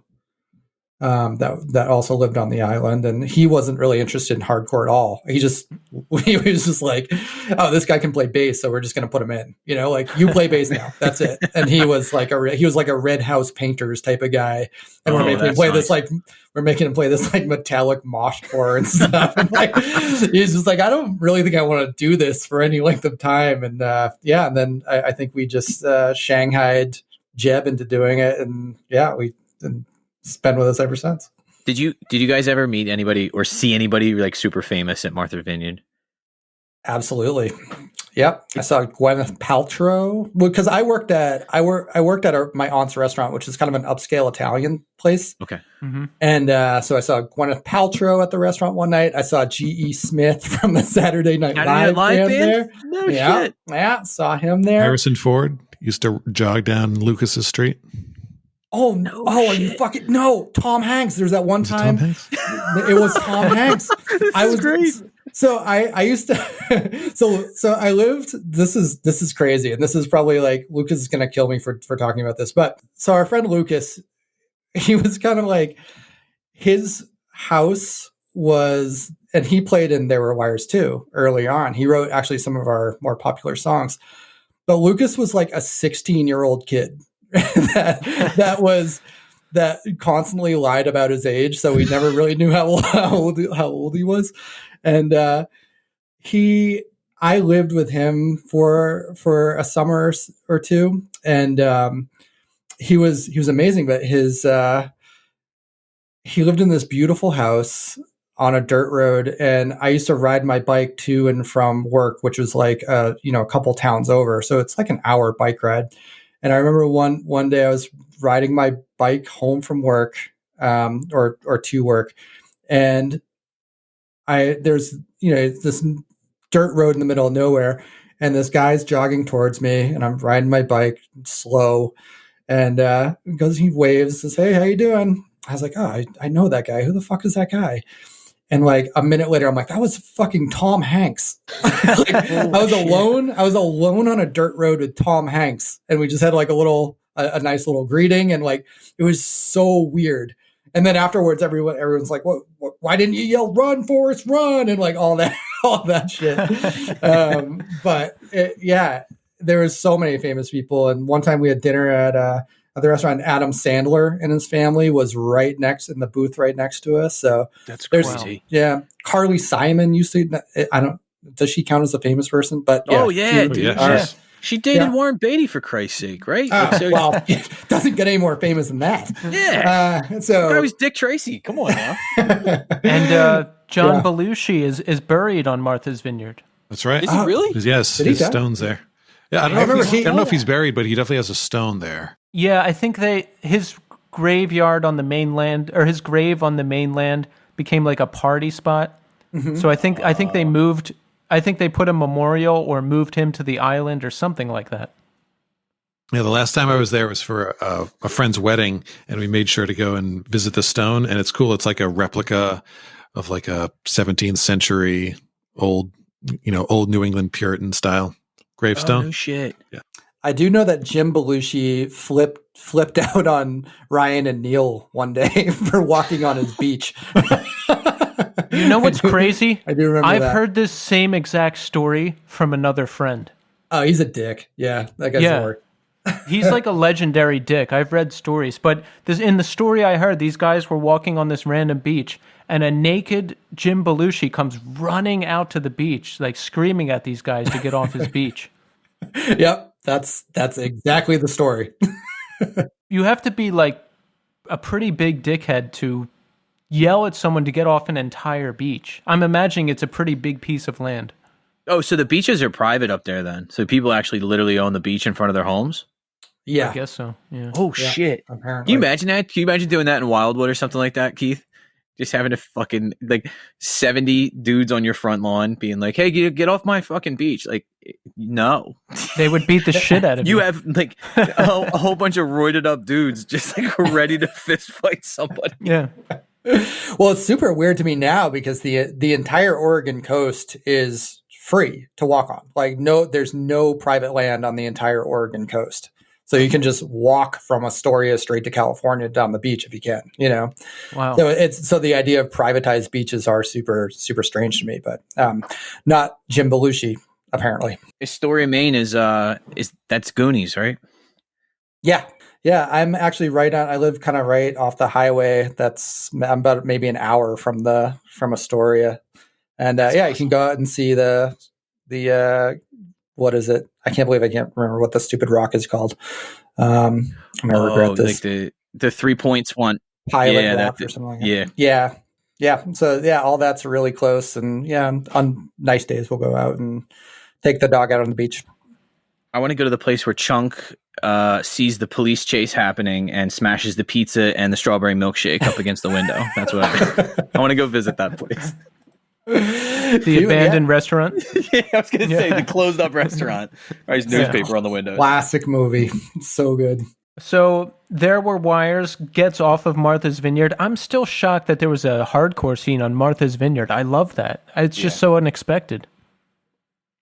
that also lived on the island, and he wasn't really interested in hardcore at all. He was just like, oh, this guy can play bass, so we're just going to put him in, like, you play bass now, that's it. And he was like a Red House Painters type of guy, and we're making him play this like metallic moshcore and stuff. And like, he's just like, I don't really think I want to do this for any length of time. And and then I think we just shanghaied Jebb into doing it, and it's been with us ever since. Did you guys ever meet anybody or see anybody like super famous at Martha's Vineyard? Absolutely. Yep. I saw Gwyneth Paltrow because I worked at my aunt's restaurant, which is kind of an upscale Italian place. Okay. Mm-hmm. And so I saw Gwyneth Paltrow at the restaurant one night. I saw G.E. Smith from the Saturday Night Live band there. No shit. Yeah, saw him there. Harrison Ford used to jog down Lucas's street. Oh no! Are you fucking no? Tom Hanks. There's that one time. It was Tom Hanks. I was great. So I used to. So I lived. This is crazy, and this is probably like Lucas is gonna kill me for talking about this. But so our friend Lucas, he was kind of like, his house was, and he played in There Were Wires too early on. He wrote actually some of our more popular songs. But Lucas was like a 16-year-old kid. that constantly lied about his age, so we never really knew how old he was. And I lived with him for a summer or two, and he was amazing. But he lived in this beautiful house on a dirt road, and I used to ride my bike to and from work, which was like a couple towns over, so it's like an hour bike ride. And I remember one day I was riding my bike home from work, or to work, and there's this dirt road in the middle of nowhere, and this guy's jogging towards me, and I'm riding my bike slow, and he waves, says, "Hey, how you doing?" I was like, "Oh, I know that guy. Who the fuck is that guy?" And like a minute later, I'm like, that was fucking Tom Hanks. I was alone on a dirt road with Tom Hanks. And we just had like a nice little greeting. And like, it was so weird. And then afterwards, everyone's like, what, why didn't you yell, "Run, Forrest, run?" And like all that shit. But there was so many famous people. And one time we had dinner at the restaurant. Adam Sandler and his family was in the booth right next to us. So that's crazy. Yeah. Carly Simon used to, does she count as a famous person? But yeah, oh yeah, dude. She dated Warren Beatty, for Christ's sake, right? Well, it doesn't get any more famous than that. Yeah. So I was Dick Tracy. Come on now. And John Belushi is buried on Martha's Vineyard. That's right. Is he really? Yes, his stone's there. Yeah, I don't know if he's buried, but he definitely has a stone there. Yeah, I think his graveyard on the mainland, or his grave on the mainland, became like a party spot. Mm-hmm. So I think they moved. I think they put a memorial or moved him to the island or something like that. Yeah, the last time I was there was for a friend's wedding, and we made sure to go and visit the stone. And it's cool. It's like a replica of like a 17th century old New England Puritan style gravestone. Oh, no shit. Yeah. I do know that Jim Belushi flipped out on Ryan and Neil one day for walking on his beach. You know what's crazy? I do remember I've that. heard this same exact story from another friend. Oh, he's a dick. Yeah, that guy's hard. He's like a legendary dick. I've read stories, but in the story I heard, these guys were walking on this random beach, and a naked Jim Belushi comes running out to the beach, like screaming at these guys to get off his beach. Yep, that's exactly the story. You have to be like a pretty big dickhead to yell at someone to get off an entire beach. I'm imagining it's a pretty big piece of land. Oh, so the beaches are private up there then? So people actually literally own the beach in front of their homes? Yeah. I guess so, yeah. Oh, shit. Apparently. Can you imagine that? Can you imagine doing that in Wildwood or something like that, Keith? Just having a fucking, like, 70 dudes on your front lawn being like, "Hey, get off my fucking beach." Like, no. They would beat the shit out of you. You have, like, a whole bunch of roided up dudes just, like, ready to fist fight somebody. Yeah. Well, it's super weird to me now because the entire Oregon coast is free to walk on. Like, there's no private land on the entire Oregon coast. So you can just walk from Astoria straight to California down the beach if you can, Wow. So the idea of privatized beaches are super, super strange to me, but not Jim Belushi, apparently. Astoria, Maine is that's Goonies, right? Yeah. Yeah. I'm actually I live kind of right off the highway. I'm about maybe an hour from Astoria. And you can go out and see the what is it? I can't believe I can't remember what the stupid rock is called. I'm gonna regret this. Like the 3 points one. Pilot rock or something like that. Yeah. So all that's really close. And on nice days we'll go out and take the dog out on the beach. I want to go to the place where Chunk sees the police chase happening and smashes the pizza and the strawberry milkshake up against the window. That's what I want to go visit that place. The abandoned restaurant. Yeah, I was going to say the closed up restaurant. Or his newspaper on the window. Classic movie. So good. So There Were Wires gets off of Martha's Vineyard. I'm still shocked that there was a hardcore scene on Martha's Vineyard. I love that. It's just so unexpected.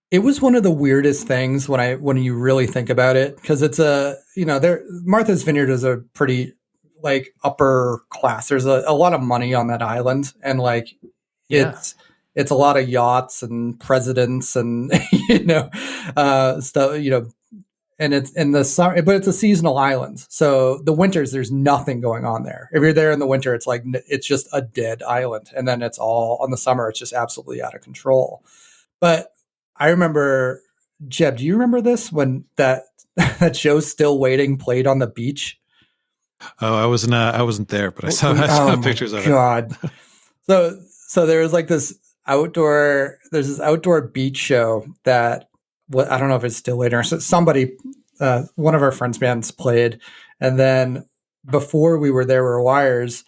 It was one of the weirdest things when you really think about it, because it's Martha's Vineyard is a pretty like upper class. There's a lot of money on that island, and it's a lot of yachts and presidents and stuff, and it's in the summer, but it's a seasonal island. So the winters, there's nothing going on there. If you're there in the winter, it's like, it's just a dead island. And then it's all on the summer. It's just absolutely out of control. But I remember, Jebb, do you remember this when that show Still Waiting played on the beach? Oh, I wasn't there, but I saw pictures of it. So there was like this outdoor beach show that, I don't know if it's Still Waiting or somebody, one of our friends' bands played. And then before we were There Were Wires,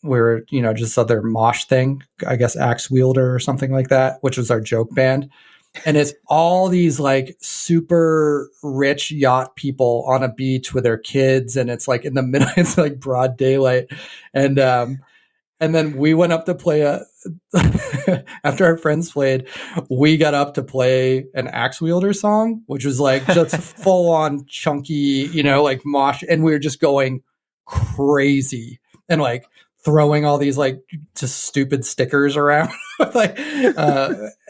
we were, just other mosh thing, I guess Axe Wielder or something like that, which was our joke band. And it's all these like super rich yacht people on a beach with their kids. And it's like in the middle, it's like broad daylight. And then we went up to play after our friends played, we got up to play an Axe Wielder song, which was like just full on chunky, like mosh. And we were just going crazy and like throwing all these like just stupid stickers around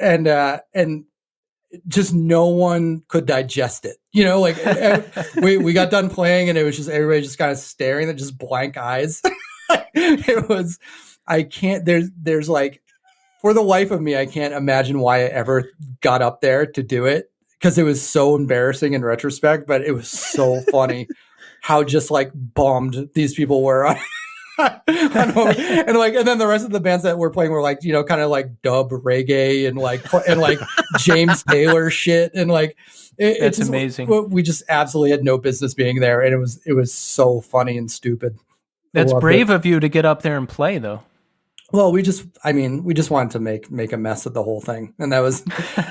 and just no one could digest it. We got done playing and it was just everybody just kind of staring at just blank eyes. It was, there's like, for the life of me, I can't imagine why I ever got up there to do it, because it was so embarrassing in retrospect, but it was so funny how just like bummed these people were on. And then the rest of the bands that were playing were like, kind of like dub reggae and like James Taylor shit. And like, it's amazing. We just absolutely had no business being there. And it was so funny and stupid. That's brave of you to get up there and play, though. Well, we just wanted to make a mess of the whole thing, and that was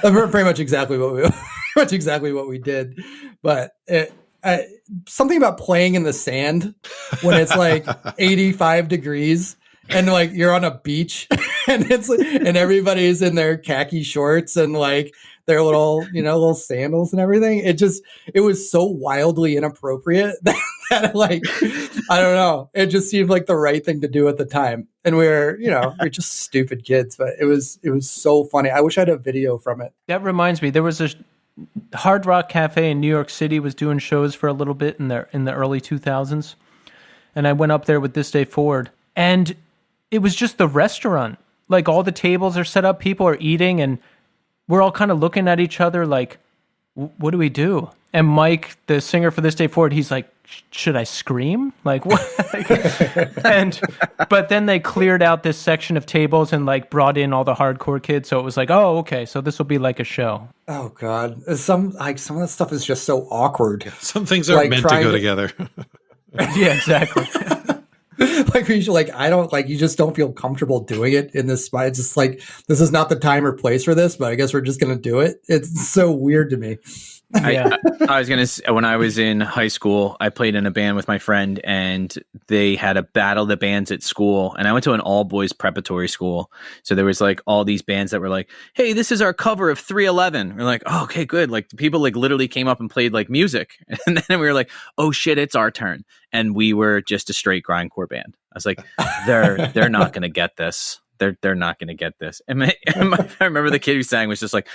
pretty much exactly what we did. But something about playing in the sand when it's like 85 degrees and like you're on a beach and and everybody's in their khaki shorts and like their little sandals and everything. It was so wildly inappropriate that like, I don't know. It just seemed like the right thing to do at the time. And we're just stupid kids, but it was so funny. I wish I had a video from it. That reminds me, there was a Hard Rock Cafe in New York City was doing shows for a little bit in the early 2000s. And I went up there with This Day Forward, and it was just the restaurant. Like all the tables are set up, people are eating, and we're all kind of looking at each other like, what do we do? And Mike, the singer for This Day Forward, he's like, should I scream? Like what? But then they cleared out this section of tables and like brought in all the hardcore kids. So it was like, oh, okay, so this will be like a show. Oh God, some of that stuff is just so awkward. Some things are meant to go together. Yeah, exactly. Like we should, like, I don't like, you just don't feel comfortable doing it in this spot. It's just like, this is not the time or place for this, but I guess we're just gonna do it. It's so weird to me. Yeah. I was gonna say, when I was in high school, I played in a band with my friend, and they had a battle of the bands at school. And I went to an all boys preparatory school, so there was like all these bands that were like, "Hey, this is our cover of 311." We're like, "Oh, okay, good." Like people like literally came up and played like music, and then we were like, "Oh shit, it's our turn," and we were just a straight grindcore band. I was like, "They're not gonna get this." They're not going to get this. And I remember the kid who sang was just like,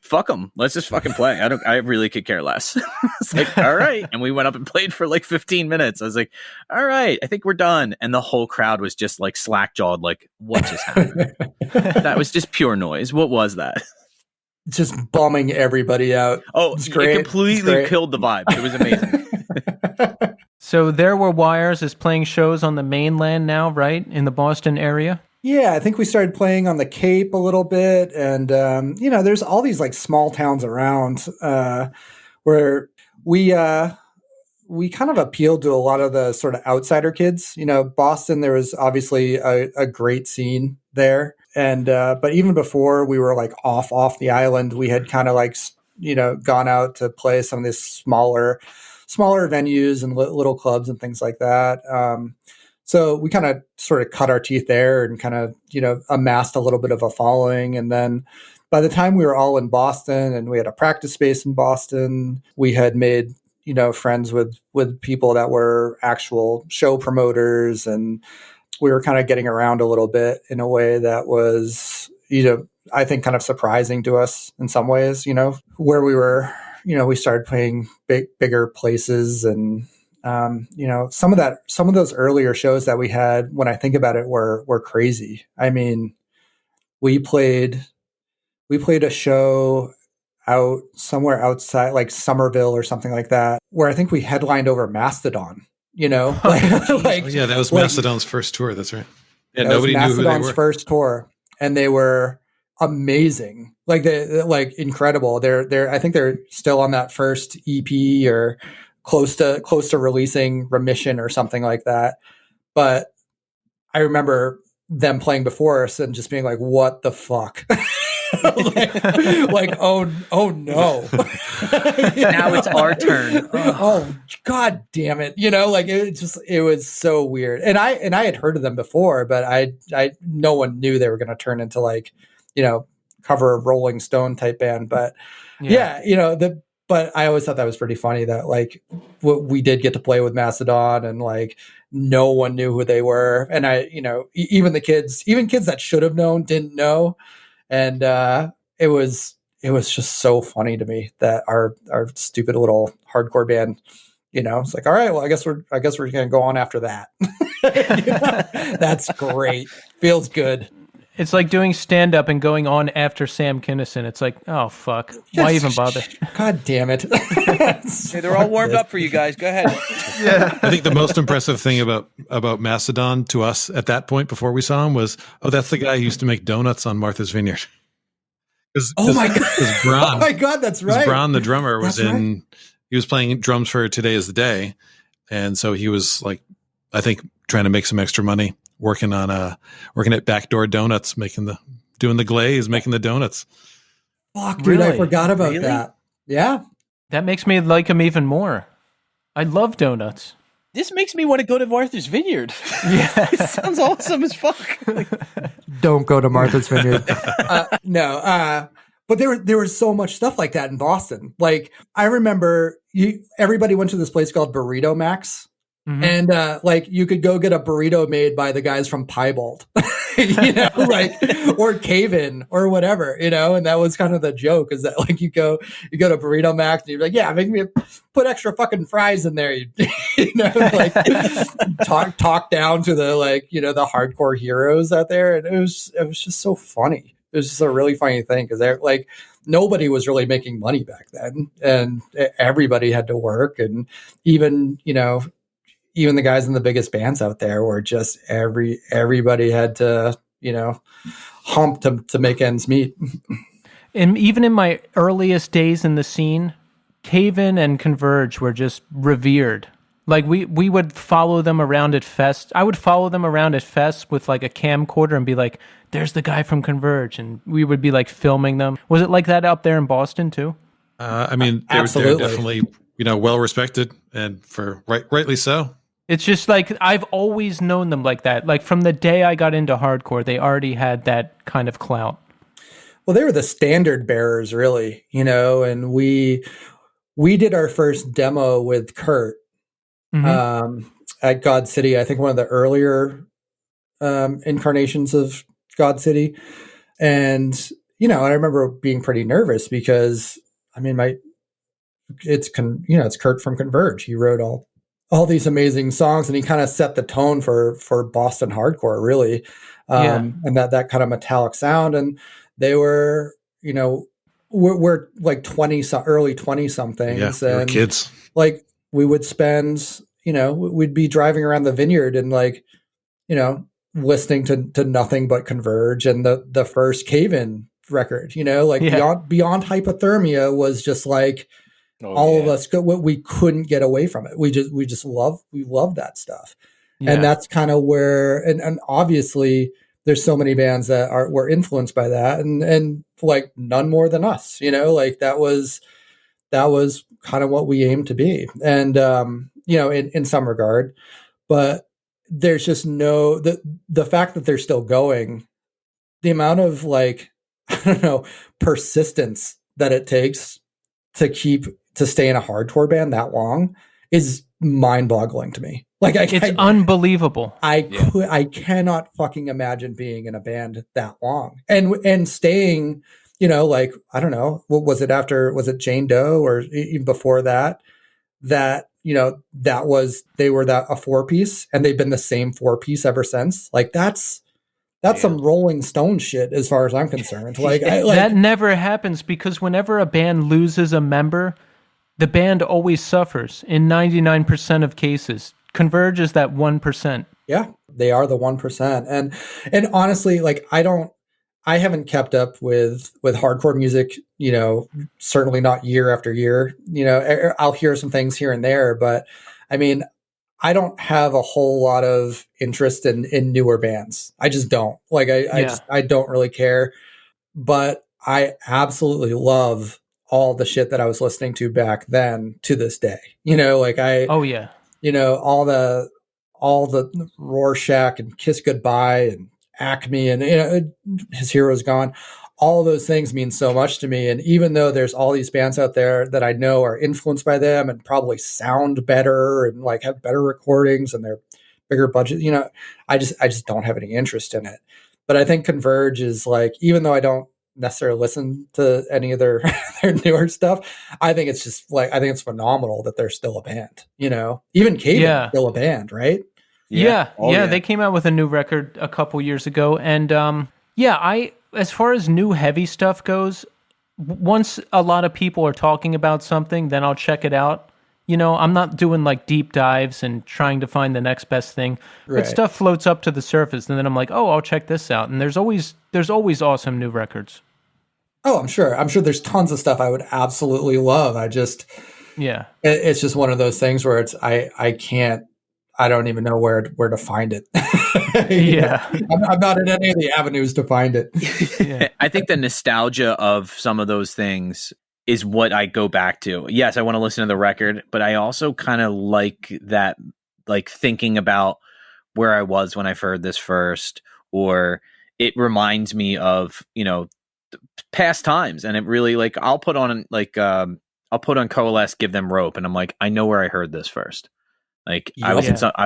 fuck them. Let's just fucking play. I really could care less. It's like, all right. And we went up and played for like 15 minutes. I was like, all right, I think we're done. And the whole crowd was just like slack jawed. Like, what just happened? That was just pure noise. What was that? Just bumming everybody out. Oh, it completely killed the vibe. It was amazing. So There Were Wires is playing shows on the mainland now, right? In the Boston area? Yeah, I think we started playing on the Cape a little bit. And, there's all these like small towns around where we kind of appealed to a lot of the sort of outsider kids. Boston, there was obviously a great scene there. And but even before we were like off the island, we had kind of like, gone out to play some of these smaller venues and little clubs and things like that. So we kind of sort of cut our teeth there and kind of, amassed a little bit of a following. And then by the time we were all in Boston and we had a practice space in Boston, we had made, friends with people that were actual show promoters. And we were kind of getting around a little bit in a way that was, I think kind of surprising to us in some ways, where we were, we started playing bigger places and, some of those earlier shows that we had, when I think about it, were crazy. I mean, we played a show out somewhere outside, like Somerville or something like that, where I think we headlined over Mastodon. That was Mastodon's first tour. That's right. Yeah, nobody knew who they were. Mastodon's first tour, and they were amazing. Like like incredible. I think they're still on that first EP or close to releasing Remission or something like that. But I remember them playing before us and just being like, what the fuck? like oh no. Now it's our turn. Oh god damn it. It was so weird. And I had heard of them before, but I no one knew they were going to turn into like, cover a Rolling Stone type band. But but I always thought that was pretty funny that like we did get to play with Mastodon and like no one knew who they were. And even kids that should have known didn't know. And it was just so funny to me that our stupid little hardcore band, it's like, all right, well, I guess we're going to go on after that. That's great. Feels good. It's like doing stand-up and going on after Sam Kinison. It's like, oh, fuck. Why even bother? God damn it. Hey, they're all warmed up for you guys. Go ahead. Yeah. I think the most impressive thing about Mastodon to us at that point before we saw him was, that's the guy who used to make donuts on Martha's Vineyard. Oh, my God. Bron, oh, my God, that's right. Bron, the drummer, he was playing drums for Today Is the Day. And so he was like, I think, trying to make some extra money. Working at Backdoor Donuts, doing the glaze, making the donuts. Fuck, dude, really? I forgot about that. Yeah. That makes me like him even more. I love donuts. This makes me want to go to Martha's Vineyard. Yeah. It sounds awesome as fuck. Don't go to Martha's Vineyard. No. But there was so much stuff like that in Boston. Like, I remember everybody went to this place called Burrito Max. Mm-hmm. And you could go get a burrito made by the guys from Piebald, or Cave In or whatever, and that was kind of the joke is that like you go to Burrito Max and you're like, yeah, make me put extra fucking fries in there, talk down to the the hardcore heroes out there, and it was just so funny. It was just a really funny thing because they're like nobody was really making money back then, and everybody had to work, and even the guys in the biggest bands out there were just everybody had to, hump to make ends meet. And even in my earliest days in the scene, Cave In and Converge were just revered. Like we would follow them around at Fest. I would follow them around at Fest with like a camcorder and be like, there's the guy from Converge. And we would be like filming them. Was it like that out there in Boston too? I mean, they're Absolutely. definitely, well respected, and for rightly so. It's just like I've always known them like that. Like from the day I got into hardcore, they already had that kind of clout. Well, they were the standard bearers, really, and we did our first demo with Kurt at God City. I think one of the earlier incarnations of God City. And, I remember being pretty nervous because, I mean, it's Kurt from Converge. He wrote all these amazing songs, and he kind of set the tone for Boston hardcore, really. And that kind of metallic sound. And they were, we're like early 20 somethings. Yeah, we were and kids. Like we would spend, we'd be driving around the Vineyard and like, listening to nothing but Converge and the first Cave-In record, Beyond Hypothermia was just like all of us we couldn't get away from it. We love that stuff. Yeah. And that's kind of where, and obviously there's so many bands that were influenced by that, and like none more than us, like that was kind of what we aimed to be. And, in some regard, but there's just the fact that they're still going, the amount of like, I don't know, persistence that it takes to stay in a hardcore band that long is mind-boggling to me. Like it's unbelievable. I cannot fucking imagine being in a band that long and staying, like, I don't know, what was it after, was it Jane Doe or even before that, they were a 4-piece and they've been the same 4-piece ever since. Like that's some Rolling Stone shit as far as I'm concerned. That never happens, because whenever a band loses a member, the band always suffers in 99% of cases. Converge is that 1%. Yeah, they are the 1%. And honestly, like I haven't kept up with hardcore music, certainly not year after year. I'll hear some things here and there, but I mean, I don't have a whole lot of interest in newer bands. I just don't. Like I don't really care. But I absolutely love all the shit that I was listening to back then to this day. All the Rorschach and Kiss Goodbye and Acme and His Hero's Gone, all of those things mean so much to me. And even though there's all these bands out there that I know are influenced by them and probably sound better and like have better recordings and they're bigger budget, I just don't have any interest in it. But I think Converge is like, even though I don't necessarily listen to any of their newer stuff, I think it's just like, I think it's phenomenal that they're still a band, even Cave-In is still a band, right? Yeah. They came out with a new record a couple years ago. And as far as new heavy stuff goes, once a lot of people are talking about something, then I'll check it out. I'm not doing like deep dives and trying to find the next best thing, but stuff floats up to the surface, and then I'm like, oh, I'll check this out. And there's always awesome new records. Oh, I'm sure there's tons of stuff I would absolutely love. It's just one of those things where it's, I don't even know where to find it. I'm not in any of the avenues to find it. I think the nostalgia of some of those things is what I go back to. Yes, I want to listen to the record, but I also kind of like that, like thinking about where I was when I heard this first, or it reminds me of, past times. And it really, like, I'll put on Coalesce, Give Them Rope, and I'm like, I know where I heard this first. Like I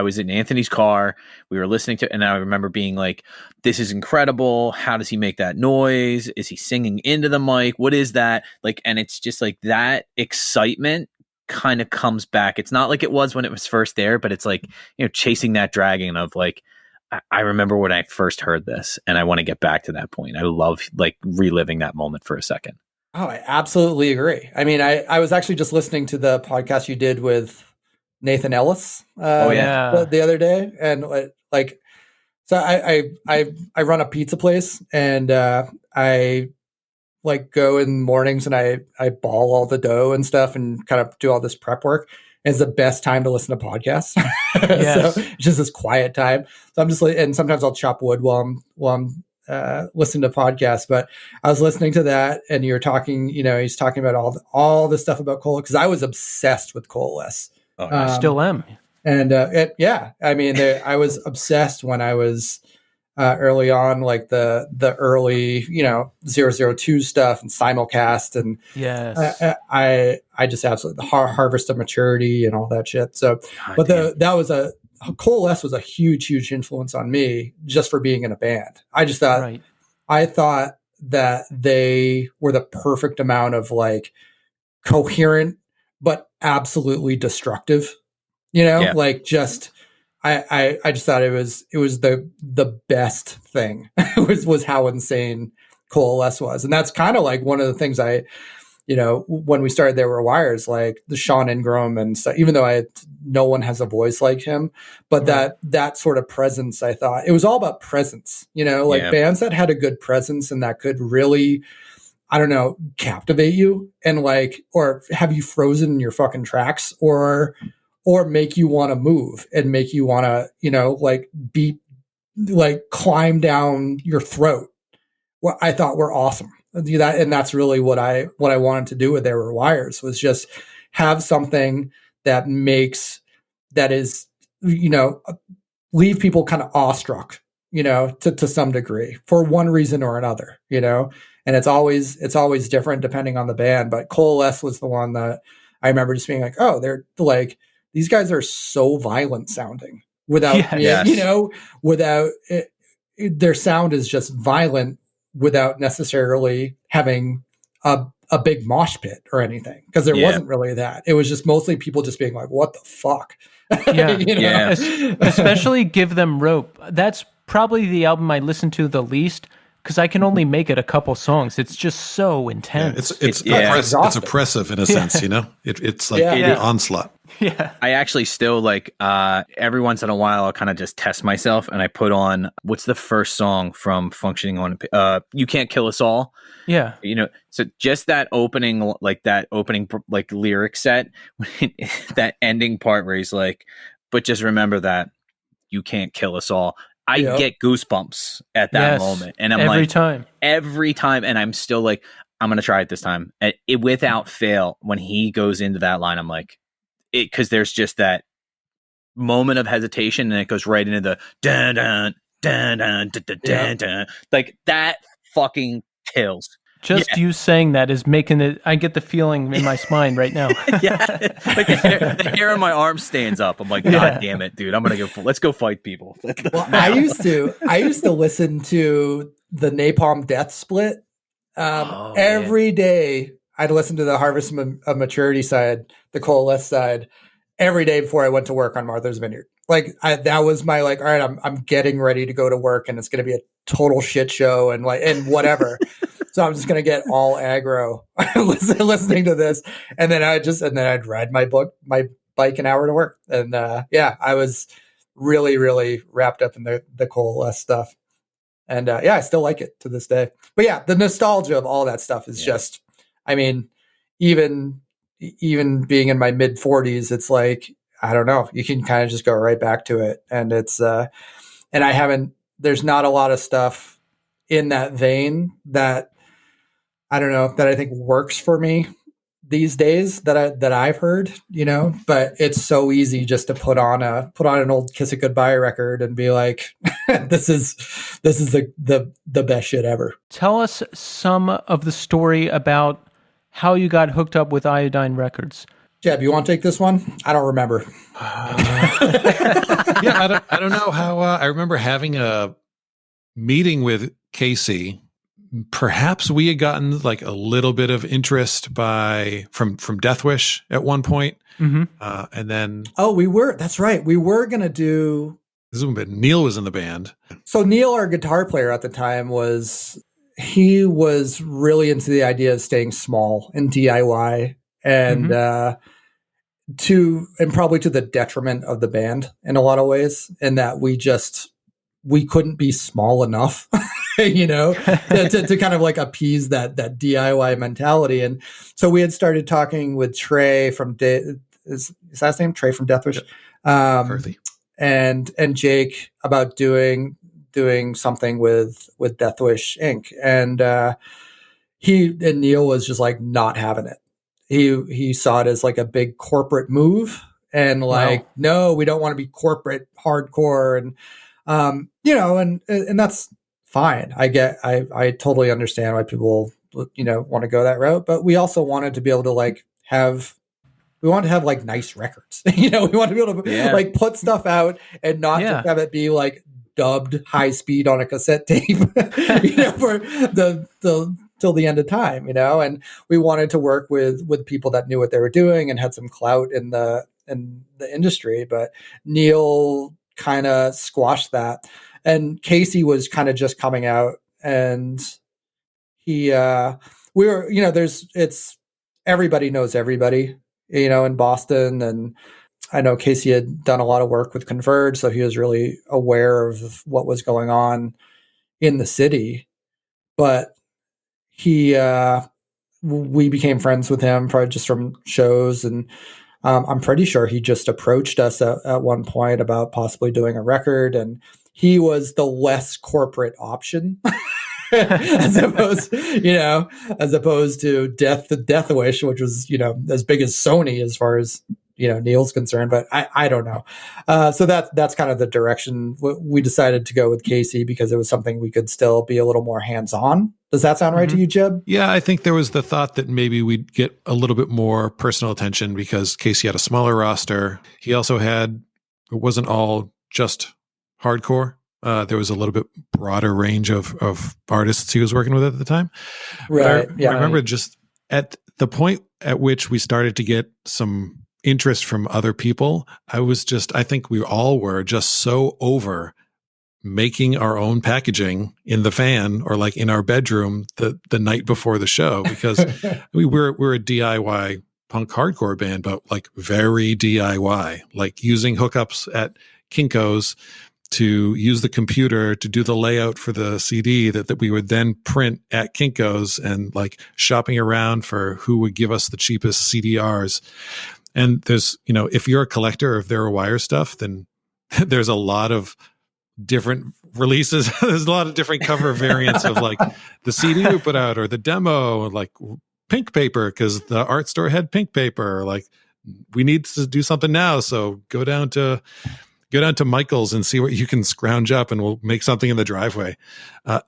was in Anthony's car, we were listening to, and I remember being like, this is incredible. How does he make that noise? Is he singing into the mic? What is that? Like, and it's just like that excitement kind of comes back. It's not like it was when it was first there, but it's like, chasing that dragon of like, I remember when I first heard this and I want to get back to that point. I love like reliving that moment for a second. Oh, I absolutely agree. I mean, I was actually just listening to the podcast you did with Nathan Ellis the other day, and like, so I run a pizza place, and I like go in the mornings and I ball all the dough and stuff and kind of do all this prep work. And it's the best time to listen to podcasts. So it's just this quiet time. So I'm just like, and sometimes I'll chop wood while I'm listen to podcasts, but I was listening to that, and you're talking, he's talking about all the stuff about Coalesce, because I was obsessed with Coalesce. Oh, I still am. And I was obsessed when I was early on, like the early 002 stuff and simulcast, and Yes. I just absolutely the Harvest of Maturity and all that shit. So, God, but Coalesce was a huge influence on me just for being in a band. I just thought Right. I thought that they were the perfect amount of like coherent but absolutely destructive. Like just I just thought it was the best thing. was how insane Coalesce was, and that's kind of like one of the things when we started There Were Wires, like the Sean Ingram and stuff, even though no one has a voice like him, but Right. that sort of presence, I thought it was all about presence, bands that had a good presence and that could really, I don't know, captivate you and or have you frozen in your fucking tracks or make you want to move and make you want to, climb down your throat. What I thought were awesome. Do that, and that's really what I wanted to do with There Were Wires, was just have something that is leave people kind of awestruck, to some degree for one reason or another, and it's always different depending on the band. But Coalesce was the one that I remember just being like, oh, they're like, these guys are so violent sounding without, without it, their sound is just violent without necessarily having a big mosh pit or anything, because there wasn't really that. It was just mostly people just being like, what the fuck? Yeah. Especially Give Them Rope. That's probably the album I listen to the least, because I can only make it a couple songs. It's just so intense. It's oppressive in a sense, It's like an onslaught. Yeah. I actually still every once in a while I'll kind of just test myself and I put on, what's the first song from Functioning on You Can't Kill Us All. Yeah. So just that opening lyric set, that ending part where he's like, but just remember that you can't kill us all. I get goosebumps at that moment. And I'm every time. And I'm still like, I'm going to try it this time. And without fail, when he goes into that line, I'm like, because there's just that moment of hesitation and it goes right into the dun dun dun dun dun dun dun dun. Like that fucking kills. Just you saying that is making it. I get the feeling in my spine right now. Like the hair on my arm stands up. I'm like, God damn it, dude! I'm gonna go. Let's go fight people. Well, I used to listen to the Napalm Death Split every day. I'd listen to the Harvest of Maturity side, the Coalesce side, every day before I went to work on Martha's Vineyard. That was my all right, I'm getting ready to go to work and it's going to be a total shit show and whatever. So I'm just going to get all aggro listening to this. And then I'd ride my bike an hour to work. And I was really, really wrapped up in the Coalesce stuff. And I still like it to this day. But yeah, the nostalgia of all that stuff is just, I mean, even being in my mid 40s, it's like, I don't know, you can kind of just go right back to it. And it's, and there's not a lot of stuff in that vein that, I don't know, that I think works for me these days that I've heard, but it's so easy just to put on an old Kiss It Goodbye record and be like, this is the best shit ever. Tell us some of the story about how you got hooked up with Iodine Records. Jebb, you want to take this one? I don't remember. I don't know how. I remember having a meeting with Casey. Perhaps we had gotten like a little bit of interest from Death Wish at one point. Mm-hmm. And then we were. That's right. We were gonna do. This is when Neil was in the band. So Neil, our guitar player at the time, was really into the idea of staying small and DIY, and probably to the detriment of the band in a lot of ways, in that we couldn't be small enough, to kind of like appease that DIY mentality. And so we had started talking with Trey from is his last name Trey from Death Wish, and Jake about doing doing something with Death Wish Inc. And Neil was just like not having it. He saw it as like a big corporate move, and like, no, we don't want to be corporate hardcore, and and that's fine. I totally understand why people want to go that route, but we also wanted to be able to like have like nice records. We want to be able to like put stuff out and not just have it be like dubbed high speed on a cassette tape, for the till the end of time, and we wanted to work with people that knew what they were doing and had some clout in the industry. But Neil kind of squashed that, and Casey was kind of just coming out, and he we were it's everybody knows everybody in Boston, and I know Casey had done a lot of work with Converge, so he was really aware of what was going on in the city. But we became friends with him probably just from shows, and I'm pretty sure he just approached us at one point about possibly doing a record, and he was the less corporate option. as opposed to Death Wish, which was as big as Sony as far as Neil's concerned. But I don't know. So that's kind of the direction we decided to go with Casey, because it was something we could still be a little more hands on. Does that sound right to you, Jebb? Yeah, I think there was the thought that maybe we'd get a little bit more personal attention because Casey had a smaller roster. He also it wasn't all just hardcore. There was a little bit broader range of artists he was working with at the time. Right. I remember just at the point at which we started to get some interest from other people, I think we all were just so over making our own packaging in the fan or like in our bedroom the night before the show, because we're a DIY punk hardcore band, but like very DIY, like using hookups at Kinko's to use the computer to do the layout for the CD that we would then print at Kinko's, and like shopping around for who would give us the cheapest CDRs. And there's, if you're a collector of There Were Wires stuff, then there's a lot of different releases. There's a lot of different cover variants of like the CD we put out or the demo, like pink paper, because the art store had pink paper. Like, we need to do something now, so go down to Michael's and see what you can scrounge up, and we'll make something in the driveway.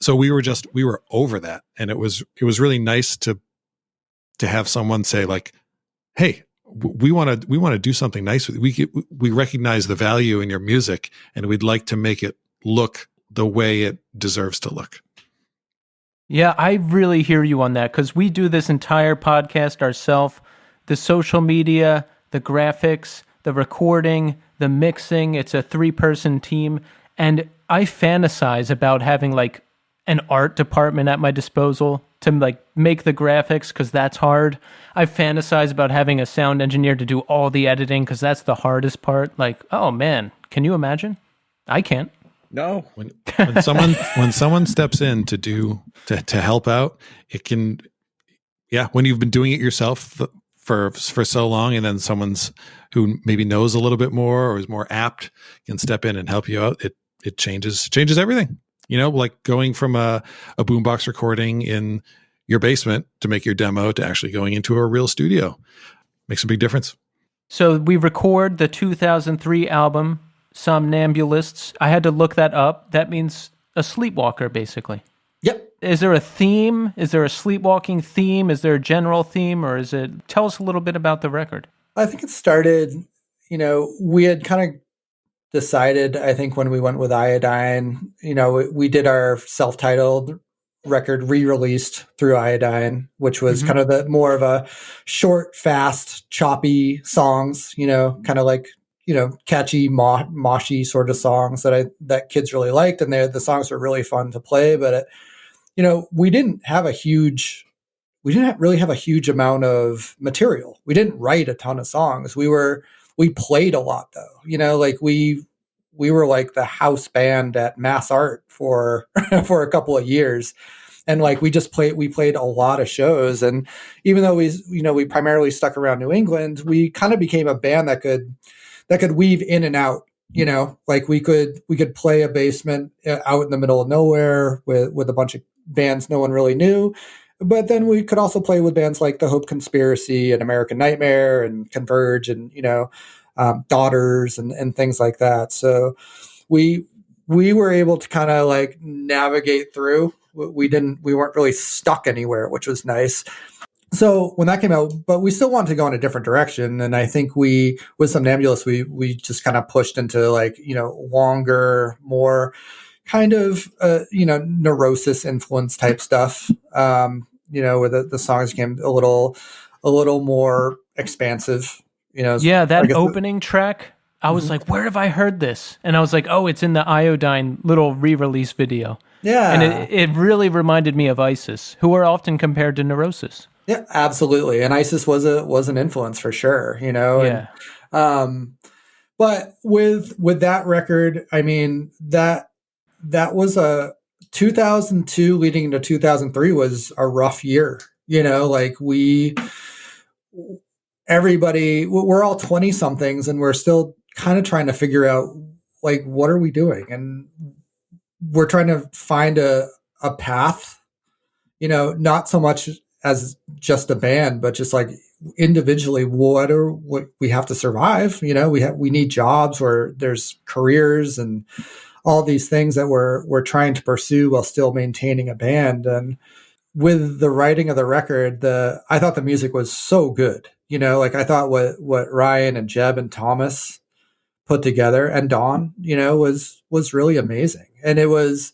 So we were over that. And it was really nice to have someone say like, hey, we want to do something nice with it. We recognize the value in your music, and we'd like to make it look the way it deserves to look. Yeah, I really hear you on that, because we do this entire podcast ourselves. The social media, the graphics, the recording, the mixing, it's a 3-person team. And I fantasize about having like an art department at my disposal to like make the graphics, because that's hard. I fantasize about having a sound engineer to do all the editing, because that's the hardest part. Like, oh man, can you imagine? I can't. No. When someone steps in to help out, it can, when you've been doing it yourself for so long, and then someone's who maybe knows a little bit more or is more apt can step in and help you out, it changes everything. Like going from a boombox recording in your basement to make your demo to actually going into a real studio makes a big difference. So we record the 2003 album Somnambulists. I had to look that up. That means a sleepwalker, basically. Yep. Is there a theme? Is there a sleepwalking theme? Is there a general theme, or tell us a little bit about the record? I think it started, we had kind of decided, I think when we went with Iodine, we did our self-titled record re-released through Iodine, which was kind of the more of a short, fast, choppy songs, kind of like, catchy, moshy sort of songs that kids really liked. And the songs were really fun to play, but we didn't really have a huge amount of material. We didn't write a ton of songs. We played a lot though, like we were like the house band at Mass Art for a couple of years. And like we played a lot of shows. And even though we primarily stuck around New England, we kind of became a band that could weave in and out like we could play a basement out in the middle of nowhere with a bunch of bands no one really knew, but then we could also play with bands like the Hope Conspiracy and American Nightmare and Converge and Daughters and things like that. So we were able to kind of like navigate through. We weren't really stuck anywhere, which was nice. So when that came out, but we still wanted to go in a different direction. And I think with Somnambulists, we just kind of pushed into like, longer, more kind of, neurosis influence type stuff, where the songs became a little more expansive, Yeah, that opening track, I was like, where have I heard this? And I was like, oh, it's in the Iodine little re-release video. Yeah. And it really reminded me of ISIS, who are often compared to Neurosis. Yeah, absolutely. And ISIS was an influence for sure, Yeah. But with that record, I mean, that was a 2002 leading into 2003 was a rough year, like everybody, we're all 20 somethings and we're still kind of trying to figure out like, what are we doing? And we're trying to find a path, not so much as just a band, but just like individually, what we have to survive. We need jobs where there's careers and all these things that we're trying to pursue while still maintaining a band. And with the writing of the record, I thought the music was so good. Like I thought what Ryan and Jebb and Thomas put together and Dawn, was really amazing. And it was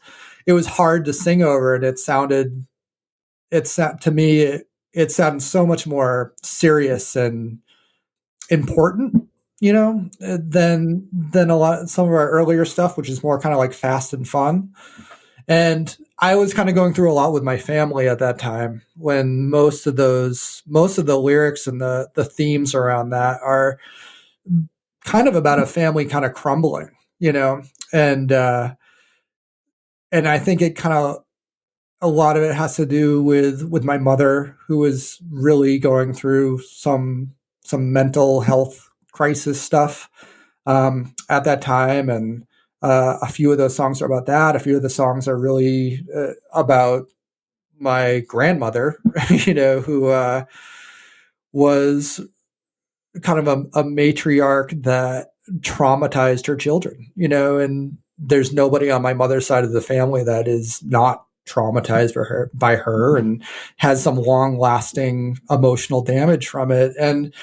hard to sing over, and to me, it sounded so much more serious and important, than some of our earlier stuff, which is more kind of like fast and fun. And I was kind of going through a lot with my family at that time, when most of the lyrics and the themes around that are kind of about a family kind of crumbling, and I think it kind of, a lot of it has to do with my mother, who was really going through some mental health crisis stuff at that time. And a few of those songs are about that. A few of the songs are really about my grandmother, who was kind of a matriarch that traumatized her children, and there's nobody on my mother's side of the family that is not traumatized by her and has some long lasting emotional damage from it. And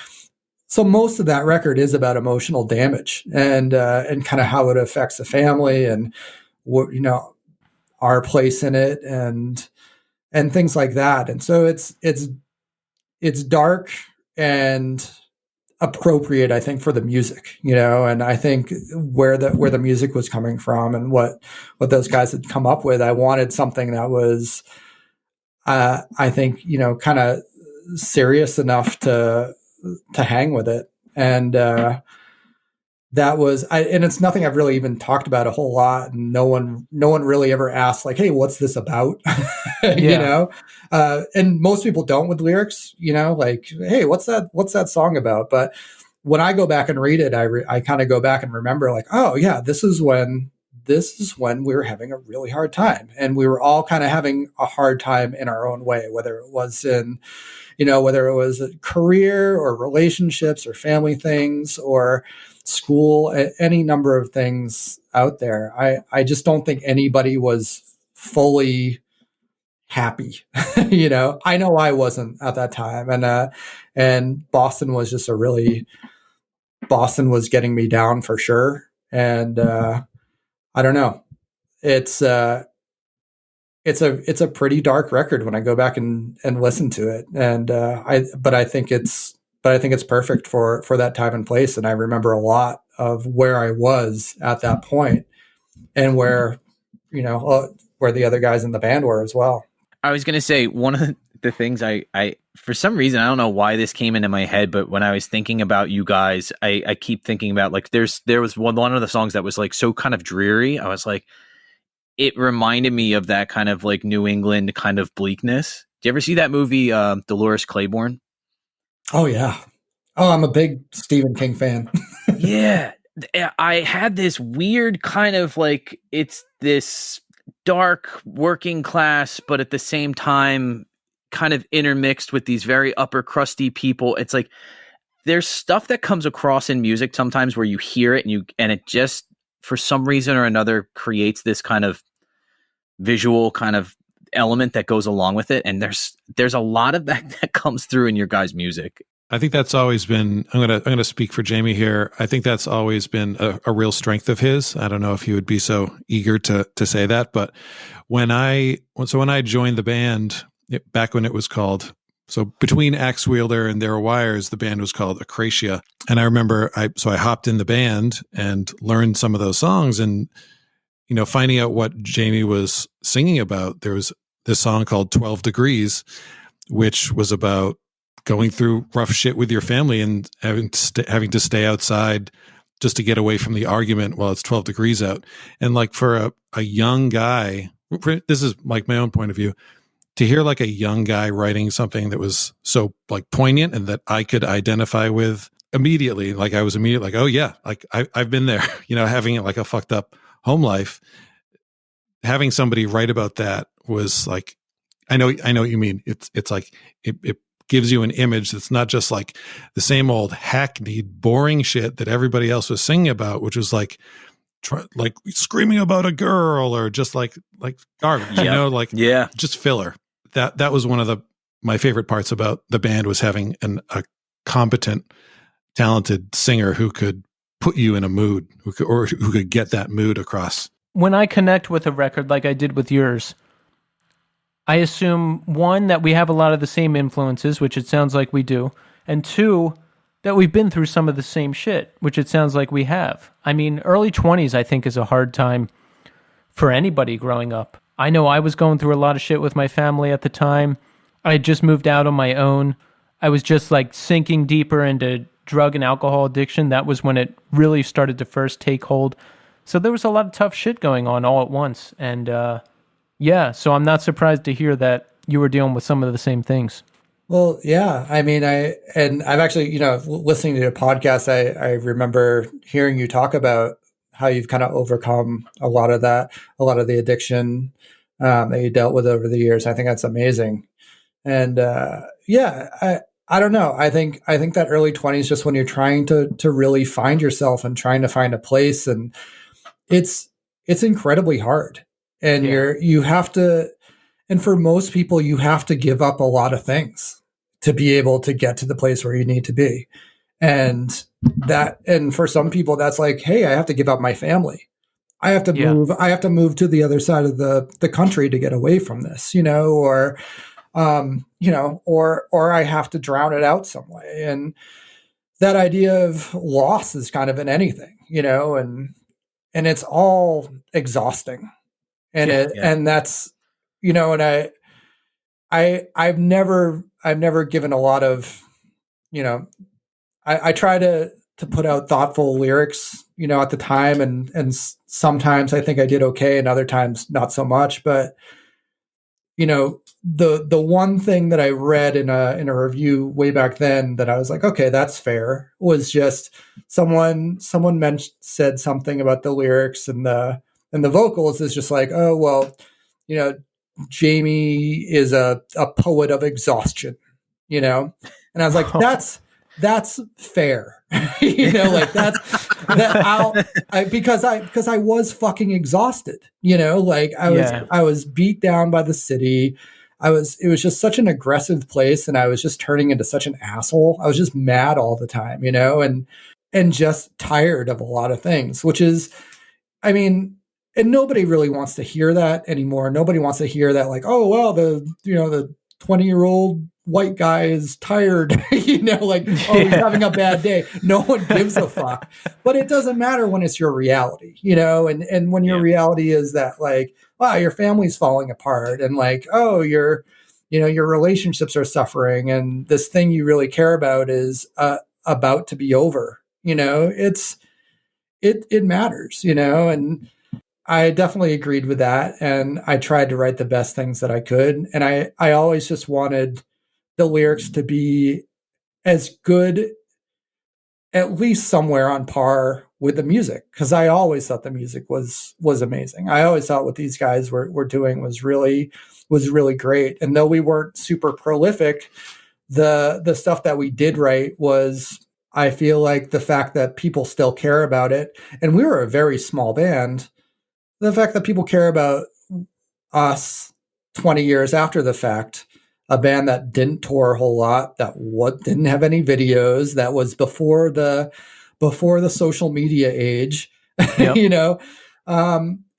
so most of that record is about emotional damage and kind of how it affects the family and what, our place in it and things like that. And so it's dark and appropriate, I think, for the music, and I think where the music was coming from and what those guys had come up with, I wanted something that was, I think, kind of serious enough to hang with it. And that was, and it's nothing I've really even talked about a whole lot. And no one really ever asked like, hey, what's this about? And most people don't with lyrics, like, hey, what's that song about? But when I go back and read it, I kind of go back and remember like, oh yeah, this is when we were having a really hard time, and we were all kind of having a hard time in our own way, whether it was a career or relationships or family things or school, any number of things out there. I just don't think anybody was fully happy. I know I wasn't at that time. And Boston was just Boston was getting me down for sure. And I don't know. It's a pretty dark record when I go back and listen to it. And I think it's perfect for that time and place. And I remember a lot of where I was at that point and where the other guys in the band were as well. I was going to say, one of the things I for some reason, I don't know why this came into my head, but when I was thinking about you guys, I keep thinking about like, there was one of the songs that was like so kind of dreary. I was like, it reminded me of that kind of like New England kind of bleakness. Do you ever see that movie, Dolores Claiborne? Oh yeah. Oh, I'm a big Stephen King fan. Yeah. I had this weird kind of like, it's this dark working class, but at the same time, kind of intermixed with these very upper crusty people. It's like, there's stuff that comes across in music sometimes where you hear it and it just, for some reason or another, creates this kind of visual kind of element that goes along with it. And there's a lot of that comes through in your guys' music. I think that's always been, I'm gonna speak for Jamie here. I think that's always been a real strength of his. I don't know if he would be so eager to say that, but when I joined the band back when it was called, so between Axe Wielder and There Were Wires, the band was called Acracia. And I remember I hopped in the band and learned some of those songs, and finding out what Jamie was singing about. There was this song called 12 Degrees, which was about going through rough shit with your family and having to stay outside just to get away from the argument while it's 12 degrees out. And like for a young guy, this is like my own point of view, to hear like a young guy writing something that was so like poignant and that I could identify with immediately, like I was immediately like, oh yeah, like I've been there, having like a fucked up home life. Having somebody write about that was like, I know what you mean. It's like, it gives you an image that's not just like the same old hackneyed, boring shit that everybody else was singing about, which was like screaming about a girl or just like garbage, yeah, just filler. That was one of my favorite parts about the band, was having a competent, talented singer who could put you in a mood, who could get that mood across. When I connect with a record like I did with yours, I assume, one, that we have a lot of the same influences, which it sounds like we do, and two, that we've been through some of the same shit, which it sounds like we have. I mean, early 20s, I think, is a hard time for anybody growing up. I know I was going through a lot of shit with my family at the time. I had just moved out on my own. I was just like sinking deeper into drug and alcohol addiction. That was when it really started to first take hold. So there was a lot of tough shit going on all at once. And yeah, so I'm not surprised to hear that you were dealing with some of the same things. Well, yeah. I mean, I've actually, listening to your podcast, I remember hearing you talk about how you've kind of overcome a lot of the addiction that you dealt with over the years. I think that's amazing. And yeah, I don't know. I think that early 20s, just when you're trying to really find yourself and trying to find a place, and it's incredibly hard. And you have to, and for most people, you have to give up a lot of things to be able to get to the place where you need to be. And for some people, that's like, hey, I have to give up my family. I have to move. I have to move to the other side of the country to get away from this, or I have to drown it out some way. And that idea of loss is kind of in anything, and it's all exhausting. And and that's, and I've never given a lot of, I try to put out thoughtful lyrics, at the time, and sometimes I think I did okay, and other times not so much. But the one thing that I read in a review way back then that I was like, okay, that's fair, was just someone said something about the lyrics and the vocals is just like, oh well, Jamie is a poet of exhaustion, and I was like, that's fair. Because I was fucking exhausted, I was beat down by the city. It was just such an aggressive place, and I was just turning into such an asshole. I was just mad all the time, and just tired of a lot of things, which is, I mean, and nobody really wants to hear that anymore. Nobody wants to hear that, like, oh, well, the 20-year-old white guy is tired, he's having a bad day. No one gives a fuck. But it doesn't matter when it's your reality, and when your reality is that, like, wow, your family's falling apart, and like, oh, your relationships are suffering, and this thing you really care about is about to be over. It matters, and I definitely agreed with that. And I tried to write the best things that I could. And I always just wanted the lyrics to be as good at least somewhere on par with the music, because I always thought the music was amazing. I always thought what these guys were doing was really great. And though we weren't super prolific, the stuff that we did write was, I feel like, the fact that people still care about it. And we were a very small band. The fact that people care about us 20 years after the fact, a band that didn't tour a whole lot, that didn't have any videos, that was before the social media age, Yep.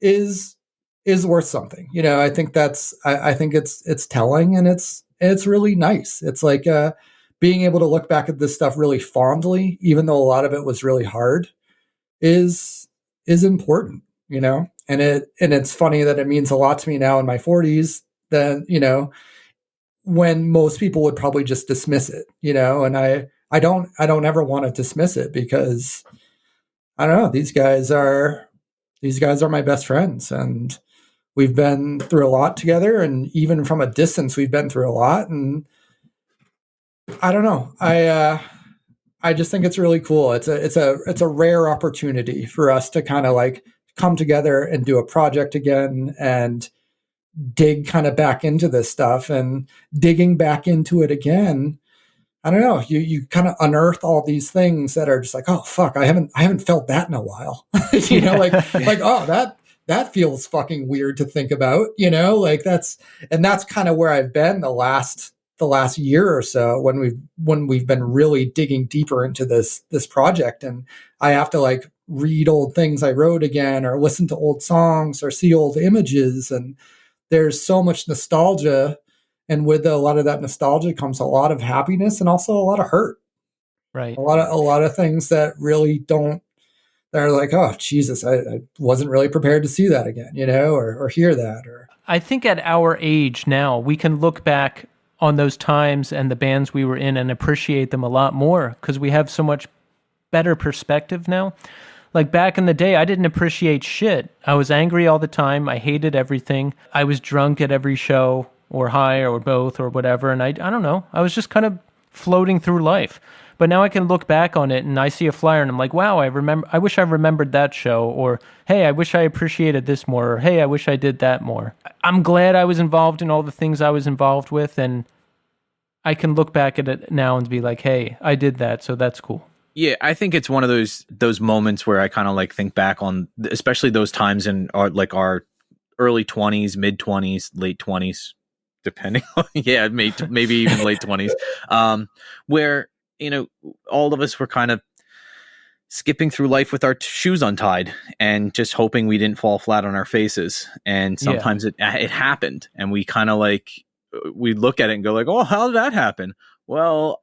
Is worth something. I think I think it's telling, and it's really nice. It's like being able to look back at this stuff really fondly, even though a lot of it was really hard, is important. And it's funny that it means a lot to me now in my 40s than when most people would probably just dismiss it, and I don't ever want to dismiss it, because I don't know, these guys are my best friends, and we've been through a lot together, and even from a distance we've been through a lot. And I don't know, I just think it's really cool. It's a rare opportunity for us to kind of like come together and do a project again, and dig kind of back into this stuff, and digging back into it again. I don't know, you kind of unearth all these things that are just like, oh fuck, I haven't felt that in a while. Like, oh, that feels fucking weird to think about, like that's kind of where I've been the last year or so, when we've been really digging deeper into this project, and I have to like read old things I wrote again, or listen to old songs, or see old images, and there's so much nostalgia, and with a lot of that nostalgia comes a lot of happiness, and also a lot of hurt. Right. A lot of things that really don't. They're like, oh Jesus, I wasn't really prepared to see that again, or hear that. Or I think at our age now, we can look back on those times and the bands we were in and appreciate them a lot more, because we have so much better perspective now. Like back in the day, I didn't appreciate shit. I was angry all the time. I hated everything. I was drunk at every show, or high, or both, or whatever. And I don't know. I was just kind of floating through life. But now I can look back on it, and I see a flyer, and I'm like, wow, I wish I remembered that show. Or, hey, I wish I appreciated this more. Or, hey, I wish I did that more. I'm glad I was involved in all the things I was involved with. And I can look back at it now and be like, hey, I did that. So that's cool. Yeah, I think it's one of those moments where I kind of like think back on, especially those times in our early 20s, mid 20s, late 20s, depending on, maybe even late 20s, where, all of us were kind of skipping through life with our shoes untied and just hoping we didn't fall flat on our faces. And sometimes it happened, and we kind of like, we look at it and go like, oh, how did that happen? Well,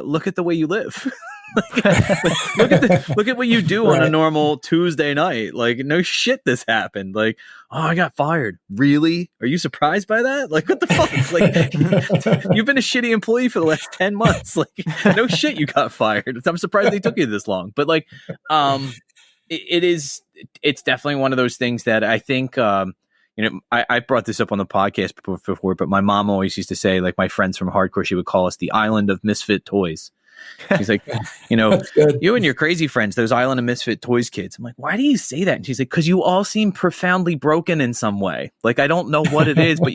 look at the way you live. Look at what you do on a normal Tuesday night. Like, no shit, this happened. Like, oh, I got fired. Really? Are you surprised by that? Like, what the fuck? Like, you've been a shitty employee for the last 10 months. Like, no shit, you got fired. I'm surprised they took you this long. But like, it's definitely one of those things that I think, I brought this up on the podcast before, but my mom always used to say, like, my friends from hardcore, she would call us the island of misfit toys. She's like, you and your crazy friends, those Island of Misfit Toys kids. I'm like, why do you say that? And she's like, because you all seem profoundly broken in some way. Like, I don't know what it is, but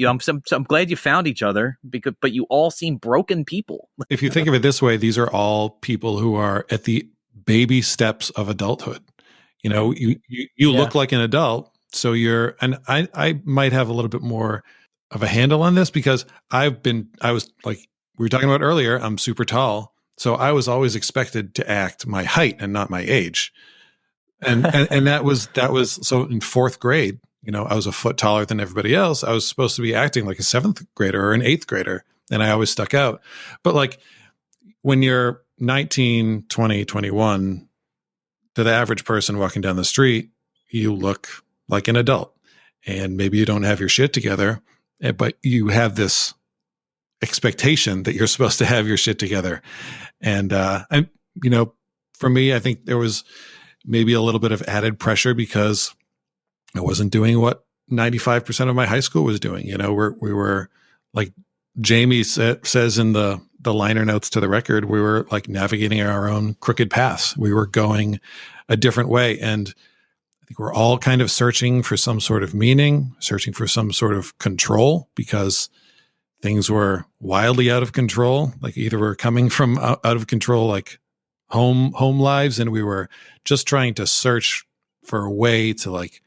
I'm glad you found each other, but you all seem broken people. If you think of it this way, these are all people who are at the baby steps of adulthood. You look like an adult, so and I might have a little bit more of a handle on this, because I was like we were talking about earlier, I'm super tall. So I was always expected to act my height and not my age. And that was so in fourth grade, I was a foot taller than everybody else. I was supposed to be acting like a seventh grader or an eighth grader. And I always stuck out. But like when you're 19, 20, 21, to the average person walking down the street, you look like an adult. And maybe you don't have your shit together, but you have this expectation that you're supposed to have your shit together. And for me, I think there was maybe a little bit of added pressure because I wasn't doing what 95% of my high school was doing. We were like Jamie says in the the liner notes to the record, we were like navigating our own crooked paths. We were going a different way. And I think we're all kind of searching for some sort of meaning, searching for some sort of control, because things were wildly out of control. Like either we're coming from out of control, like home lives, and we were just trying to search for a way to like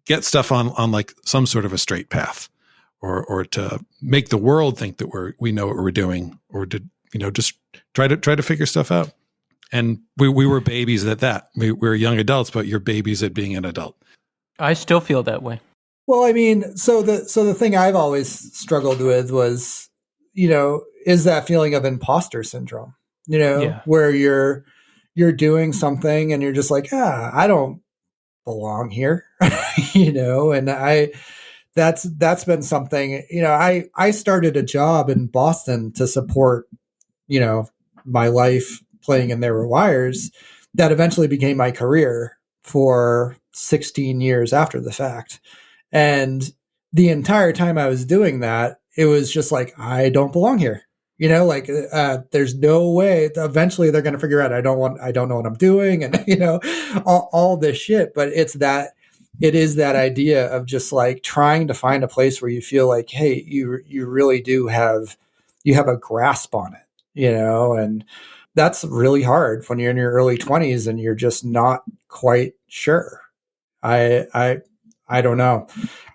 get stuff on like some sort of a straight path, or to make the world think that we know what we're doing, or to, just try to figure stuff out. And we were babies at that. We were young adults, but you're babies at being an adult. I still feel that way. Well, I mean, so the thing I've always struggled with was, is that feeling of imposter syndrome, where you're doing something and you're just like, I don't belong here, and that's been something, I started a job in Boston to support, my life playing in There Were Wires, that eventually became my career for 16 years after the fact. And the entire time I was doing that, it was just like, I don't belong here. There's no way. Eventually they're going to figure out I don't know what I'm doing, and all this shit. But it is that idea of just like trying to find a place where you feel like, hey, you really do have a grasp on it, and that's really hard when you're in your early 20s and you're just not quite sure. I don't know.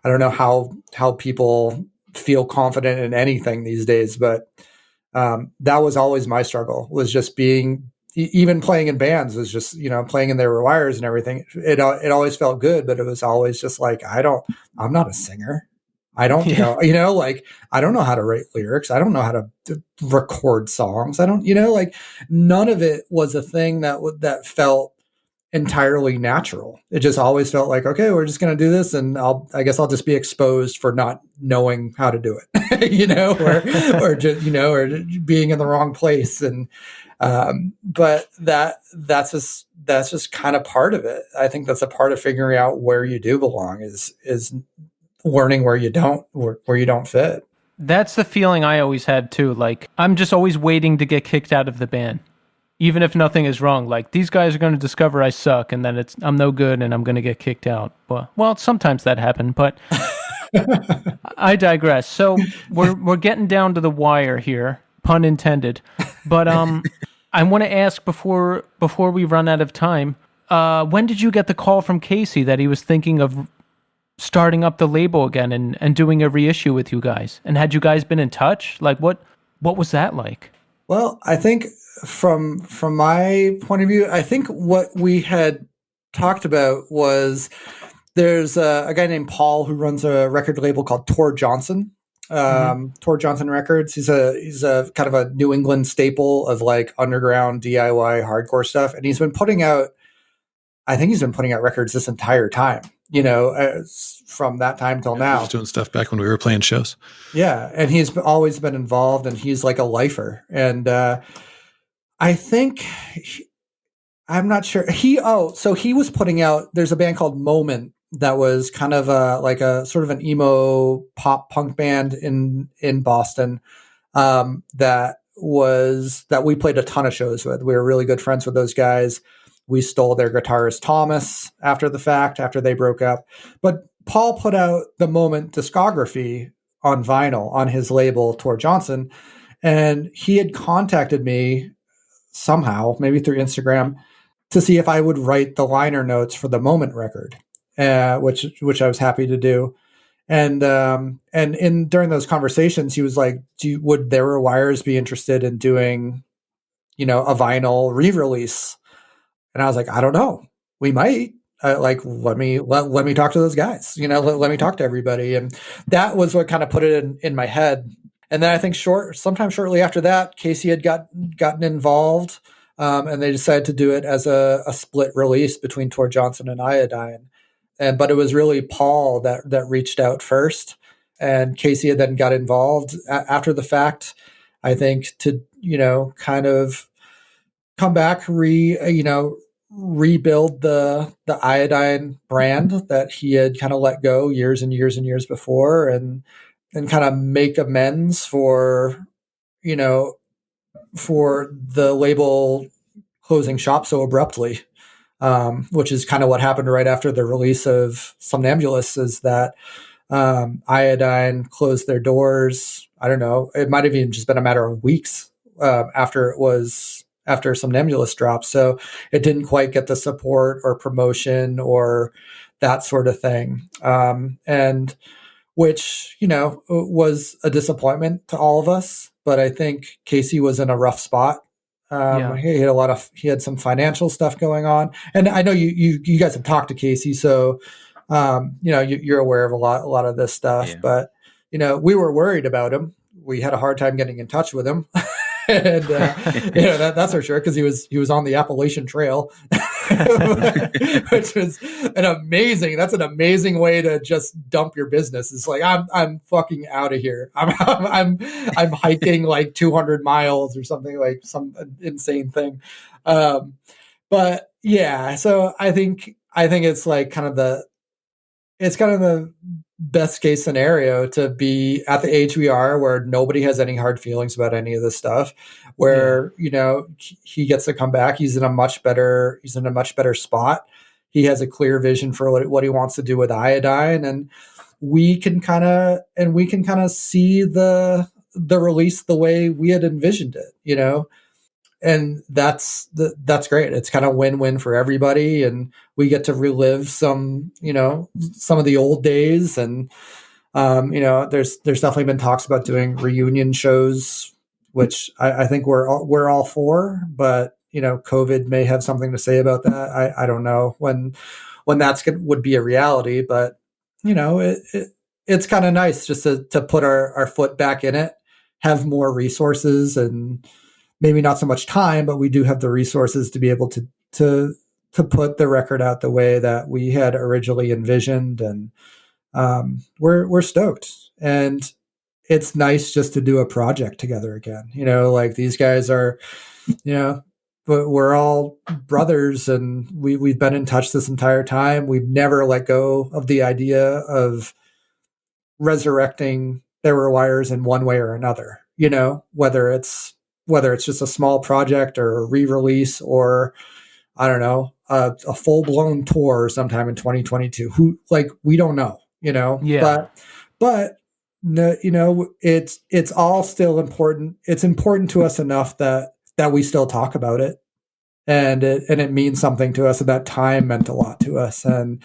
I don't know how people feel confident in anything these days, but that was always my struggle, was just being, even playing in bands, was just, playing in There Were Wires and everything. It always felt good, but it was always just like, I'm not a singer. I don't know, like, I don't know how to write lyrics. I don't know how to record songs. I don't, none of it was a thing that felt entirely natural. It just always felt like, okay, we're just going to do this, and I guess I'll just be exposed for not knowing how to do it, or just, or being in the wrong place. And, but that's just kind of part of it. I think that's a part of figuring out where you do belong, is learning where you don't fit. That's the feeling I always had too. Like, I'm just always waiting to get kicked out of the band, even if nothing is wrong. Like, these guys are going to discover I suck, and then I'm no good, and I'm going to get kicked out. Well, sometimes that happened, but I digress. So we're getting down to the wire here, pun intended. But I want to ask before we run out of time, when did you get the call from Casey that he was thinking of starting up the label again and doing a reissue with you guys? And had you guys been in touch? Like, what was that like? Well, I think from my point of view, I think what we had talked about was, there's a guy named Paul who runs a record label called Tor Johnson, Tor Johnson Records. He's a kind of a New England staple of like underground DIY hardcore stuff. And he's been putting out records this entire time, from that time till now. He was doing stuff back when we were playing shows. Yeah. And he's always been involved, and he's like a lifer. And I think, I'm not sure. So he was putting out, there's a band called Moment that was kind of like a sort of an emo pop punk band in Boston, that we played a ton of shows with. We were really good friends with those guys. We stole their guitarist Thomas after the fact, after they broke up. But Paul put out the Moment discography on vinyl on his label, Tor Johnson. And he had contacted me somehow, maybe through Instagram, to see if I would write the liner notes for the Moment record, which I was happy to do. And during those conversations, he was like, would There Were Wires be interested in doing, a vinyl re-release? And I was like, I don't know. We might. Let me talk to those guys. Let me talk to everybody. And that was what kind of put it in my head. And then I think sometime shortly after that, Casey had gotten involved, and they decided to do it as a split release between Tor Johnson and Iodine. But it was really Paul that reached out first, and Casey had then got involved after the fact, I think, to kind of come back, rebuild the Iodine brand that he had kind of let go years and years and years before, and kind of make amends for for the label closing shop so abruptly, which is kind of what happened right after the release of Somnambulists, is that Iodine closed their doors. I don't know. It might have even just been a matter of weeks after Somnambulist dropped. So it didn't quite get the support or promotion or that sort of thing. And which, was a disappointment to all of us. But I think Casey was in a rough spot. He had some financial stuff going on. And I know you guys have talked to Casey, so you're aware of a lot of this stuff. Yeah. But we were worried about him. We had a hard time getting in touch with him. And that's for sure, because he was on the Appalachian Trail, which was that's an amazing way to just dump your business. It's like, I'm fucking out of here. I'm hiking like 200 miles or something, like some insane thing. But yeah, so I think it's like kind of the best case scenario to be at the age we are, where nobody has any hard feelings about any of this stuff, where he gets to come back. He's in a much better spot. He has a clear vision for what he wants to do with Iodine, and we can kind of see the release the way we had envisioned it, and that's great. It's kind of win-win for everybody, and we get to relive some of the old days. And there's definitely been talks about doing reunion shows, which I think we're all for. But COVID may have something to say about that. I don't know when would be a reality, but it's kind of nice just to put our foot back in it, have more resources, and maybe not so much time, but we do have the resources to be able to put the record out the way that we had originally envisioned. And we're stoked. And it's nice just to do a project together again. Like these guys are, but we're all brothers, and we've been in touch this entire time. We've never let go of the idea of resurrecting There Were Wires in one way or another, whether it's just a small project or a re-release, or I don't know, a full-blown tour sometime in 2022. We don't know, Yeah. But no, it's all still important. It's important to us enough that we still talk about it, and it means something to us, and that time meant a lot to us. And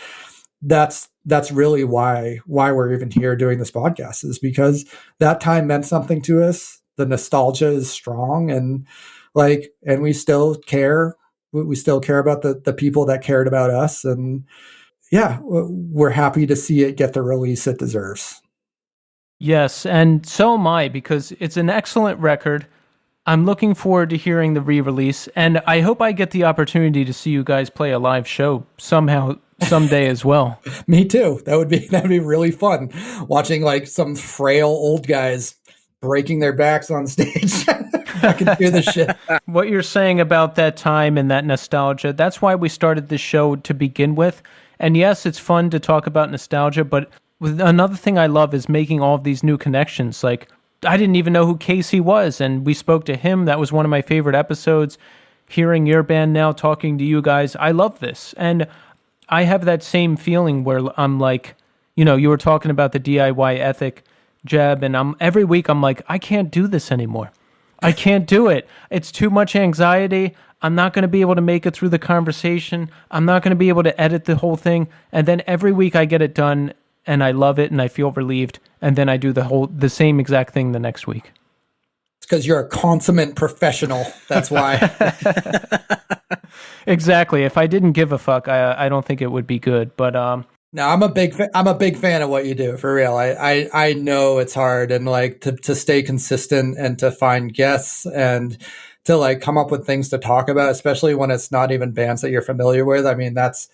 that's really why we're even here doing this podcast, is because that time meant something to us. The nostalgia is strong, and we still care. We still care about the people that cared about us. And yeah, we're happy to see it get the release it deserves. Yes. And so am I, because it's an excellent record. I'm looking forward to hearing the re-release, and I hope I get the opportunity to see you guys play a live show someday as well. Me too. That'd be really fun, watching like some frail old guys breaking their backs on stage. I can hear the shit. What you're saying about that time and that nostalgia, that's why we started this show to begin with. And yes, it's fun to talk about nostalgia, but another thing I love is making all of these new connections. Like, I didn't even know who Casey was, and we spoke to him. That was one of my favorite episodes. Hearing your band now, talking to you guys, I love this. And I have that same feeling where I'm like, you were talking about the DIY ethic, Jebb, and every week I'm like, I can't do this anymore. I can't do it. It's too much anxiety. I'm not going to be able to make it through the conversation. I'm not going to be able to edit the whole thing. And then every week I get it done, and I love it, and I feel relieved. And then I do the same exact thing the next week. It's because you're a consummate professional. That's why. Exactly. If I didn't give a fuck, I don't think it would be good. But no, I'm a big fan of what you do, for real. I know it's hard, and like to stay consistent and to find guests and to like come up with things to talk about, especially when it's not even bands that you're familiar with. I mean, it's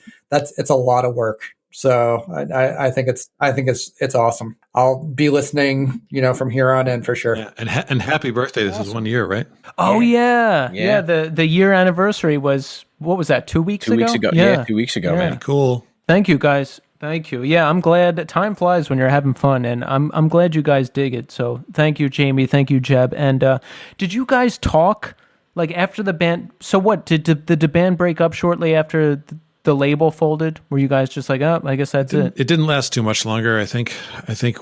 a lot of work. So I think it's awesome. I'll be listening, from here on in for sure. Yeah, and happy birthday! This is 1 year, right? Oh yeah. The year anniversary was, what was that? 2 weeks ago? 2 weeks ago. Yeah, 2 weeks ago, man. Cool. Thank you guys. Thank you. Yeah, I'm glad that time flies when you're having fun, and I'm glad you guys dig it. So thank you, Jamie. Thank you, Jebb. And did you guys talk like after the band? So what did the band break up shortly after the label folded? Were you guys just like, oh, I guess that's it? It didn't last too much longer. I think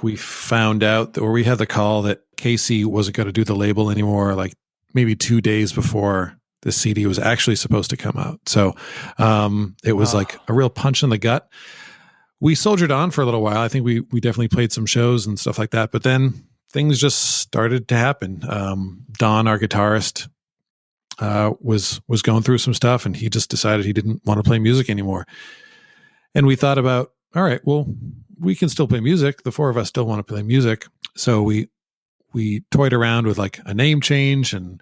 we found out, or we had the call that Casey wasn't going to do the label anymore. Like maybe 2 days before the CD was actually supposed to come out. So it was like a real punch in the gut. We soldiered on for a little while. I think we definitely played some shows and stuff like that. But then things just started to happen. Don, our guitarist, was going through some stuff, and he just decided he didn't want to play music anymore. And we thought about, all right, well, we can still play music. The four of us still want to play music. So we toyed around with like a name change, and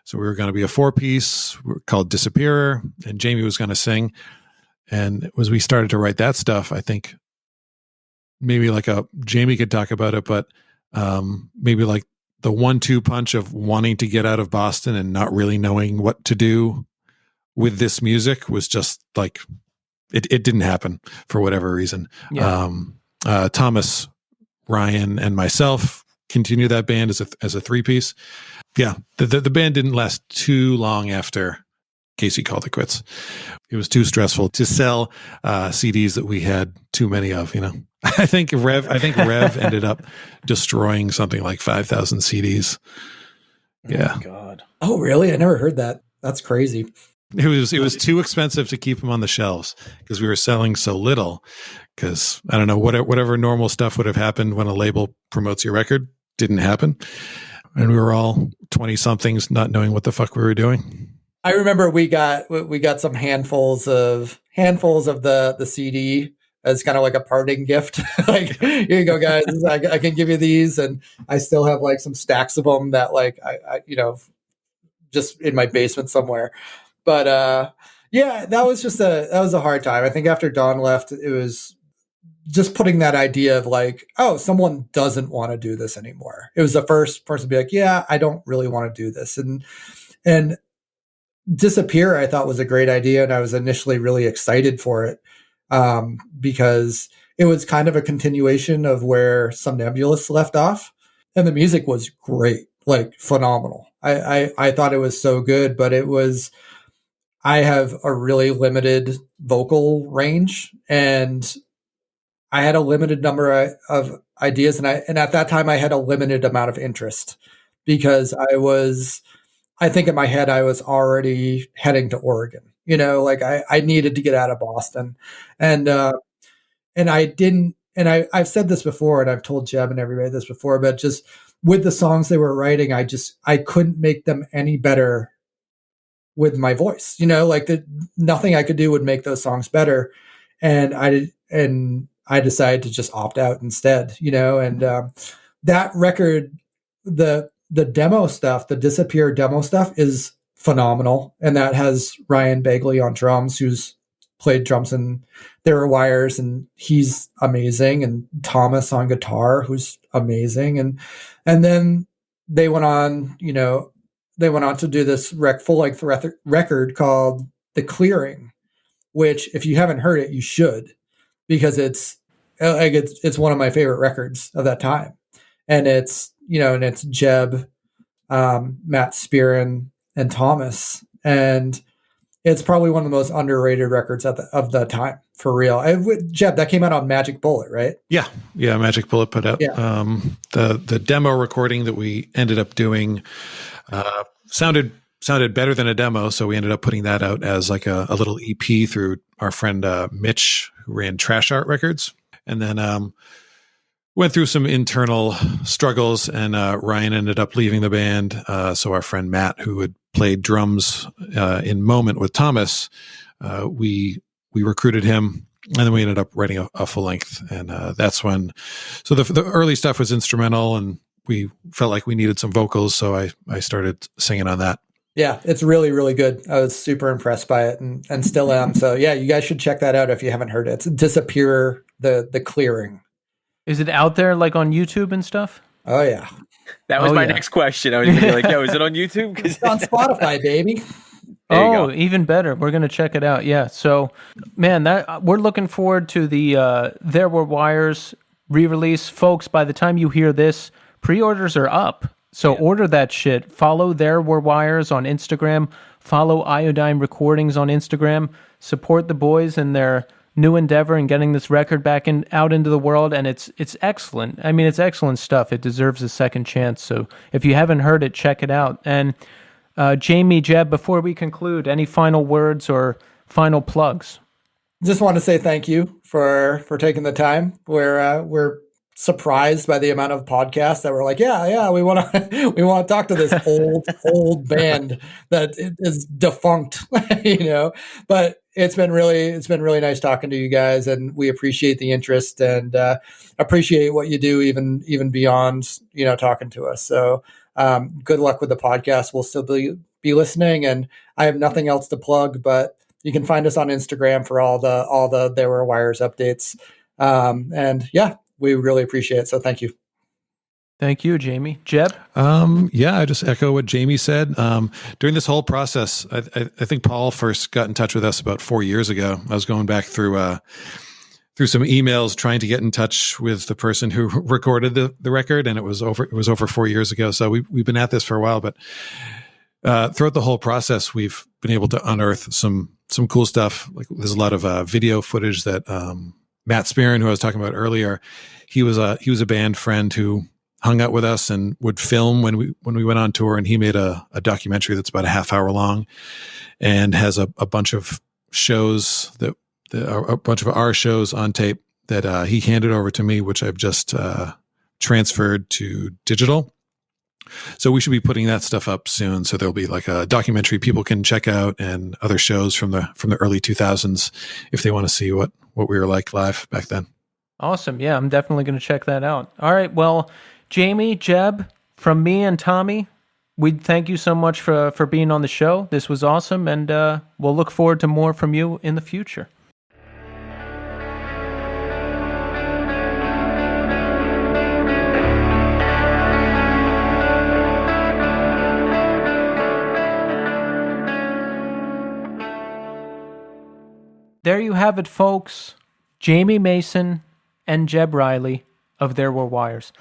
so we were going to be a 4-piece called Disappearer, and Jamie was going to sing. And as we started to write that stuff, I think maybe like Jamie could talk about it, but maybe like the 1-2 punch of wanting to get out of Boston and not really knowing what to do with this music was just like, it didn't happen for whatever reason. Yeah. Thomas, Ryan, and myself continued that band as a 3-piece. Yeah. The band didn't last too long after Casey called it quits. It was too stressful to sell CDs that we had too many of, you know. I think Rev ended up destroying something like 5,000 CDs. Yeah. Oh my God. Oh, really? I never heard that. That's crazy. It was too expensive to keep them on the shelves because we were selling so little. Because I don't know, whatever normal stuff would have happened when a label promotes your record didn't happen, and we were all 20-somethings not knowing what the fuck we were doing. I remember we got some handfuls of the CD as kind of like a parting gift. Like, here you go, guys. I can give you these, and I still have like some stacks of them that like I just in my basement somewhere. But yeah, that was a hard time. I think after Don left, it was just putting that idea of like, oh, someone doesn't want to do this anymore. It was the first person to be like, yeah, I don't really want to do this, and Disappear, I thought was a great idea, and I was initially really excited for it because it was kind of a continuation of where Somnambulists left off, and the music was great, like phenomenal. I thought it was so good, but I have a really limited vocal range, and I had a limited number of ideas, and at that time I had a limited amount of interest because I think in my head, I was already heading to Oregon, you know, like I needed to get out of Boston, and I didn't, and I've said this before, and I've told Jebb and everybody this before, but just with the songs they were writing, I couldn't make them any better with my voice, you know, like nothing I could do would make those songs better. And I decided to just opt out instead, you know, and that record, the demo stuff, the Disappear demo stuff is phenomenal. And that has Ryan Bagley on drums, who's played drums in There Were Wires, and he's amazing. And Thomas on guitar, who's amazing. And then they went on to do this full-length record called The Clearing, which if you haven't heard it, you should, because it's one of my favorite records of that time. And it's Jebb, Matt Spearin, and Thomas, and it's probably one of the most underrated records of the time, for real. Jebb, that came out on Magic Bullet, right? Yeah, Magic Bullet put out the demo recording that we ended up doing. Sounded better than a demo, so we ended up putting that out as like a little EP through our friend Mitch, who ran Trash Art Records, and then went through some internal struggles, and Ryan ended up leaving the band. So our friend Matt, who had played drums in Moment with Thomas, we recruited him, and then we ended up writing a full length. And that's when, so the early stuff was instrumental, and we felt like we needed some vocals. So I started singing on that. Yeah, it's really, really good. I was super impressed by it, and still am. So yeah, you guys should check that out if you haven't heard it. It's Disappear, the Clearing. Is it out there like on YouTube and stuff? Oh yeah. That was my next question. I was going to be like, yo, is it on YouTube? It's on Spotify, baby. There you Oh, go. even better. We're going to check it out. Yeah. So, man, that we're looking forward to the There Were Wires re-release. Folks, by the time you hear this, pre-orders are up. So order that shit. Follow There Were Wires on Instagram. Follow Iodine Recordings on Instagram. Support the boys in their new endeavor and getting this record back out into the world. And it's excellent. I mean, it's excellent stuff. It deserves a second chance. So if you haven't heard it, check it out. And Jamie, Jebb, before we conclude, any final words or final plugs? Just want to say thank you for taking the time. We're surprised by the amount of podcasts that we're like, yeah, we want to talk to this old band that is defunct, But it's been really nice talking to you guys, and we appreciate the interest and appreciate what you do even beyond talking to us. So good luck with the podcast. We'll still be listening, and I have nothing else to plug, but you can find us on Instagram for all the There Were Wires updates. And yeah, we really appreciate it. So thank you. Thank you, Jamie. Jebb? I just echo what Jamie said. During this whole process, I think Paul first got in touch with us about 4 years ago. I was going back through some emails trying to get in touch with the person who recorded the record, and it was over 4 years ago. So we've been at this for a while, but throughout the whole process, we've been able to unearth some cool stuff. Like there's a lot of video footage that Matt Spearin, who I was talking about earlier, he was a band friend who hung out with us and would film when we went on tour, and he made a documentary that's about a half hour long and has a bunch of shows that a bunch of our shows on tape that he handed over to me, which I've just transferred to digital. So we should be putting that stuff up soon. So there'll be like a documentary people can check out, and other shows from the early 2000s if they want to see what we were like live back then. Awesome. Yeah, I'm definitely going to check that out. All right. Well, Jamie, Jebb, from me and Tommy, we thank you so much for being on the show. This was awesome, and we'll look forward to more from you in the future. There you have it, folks. Jamie Mason and Jebb Riley of There Were Wires.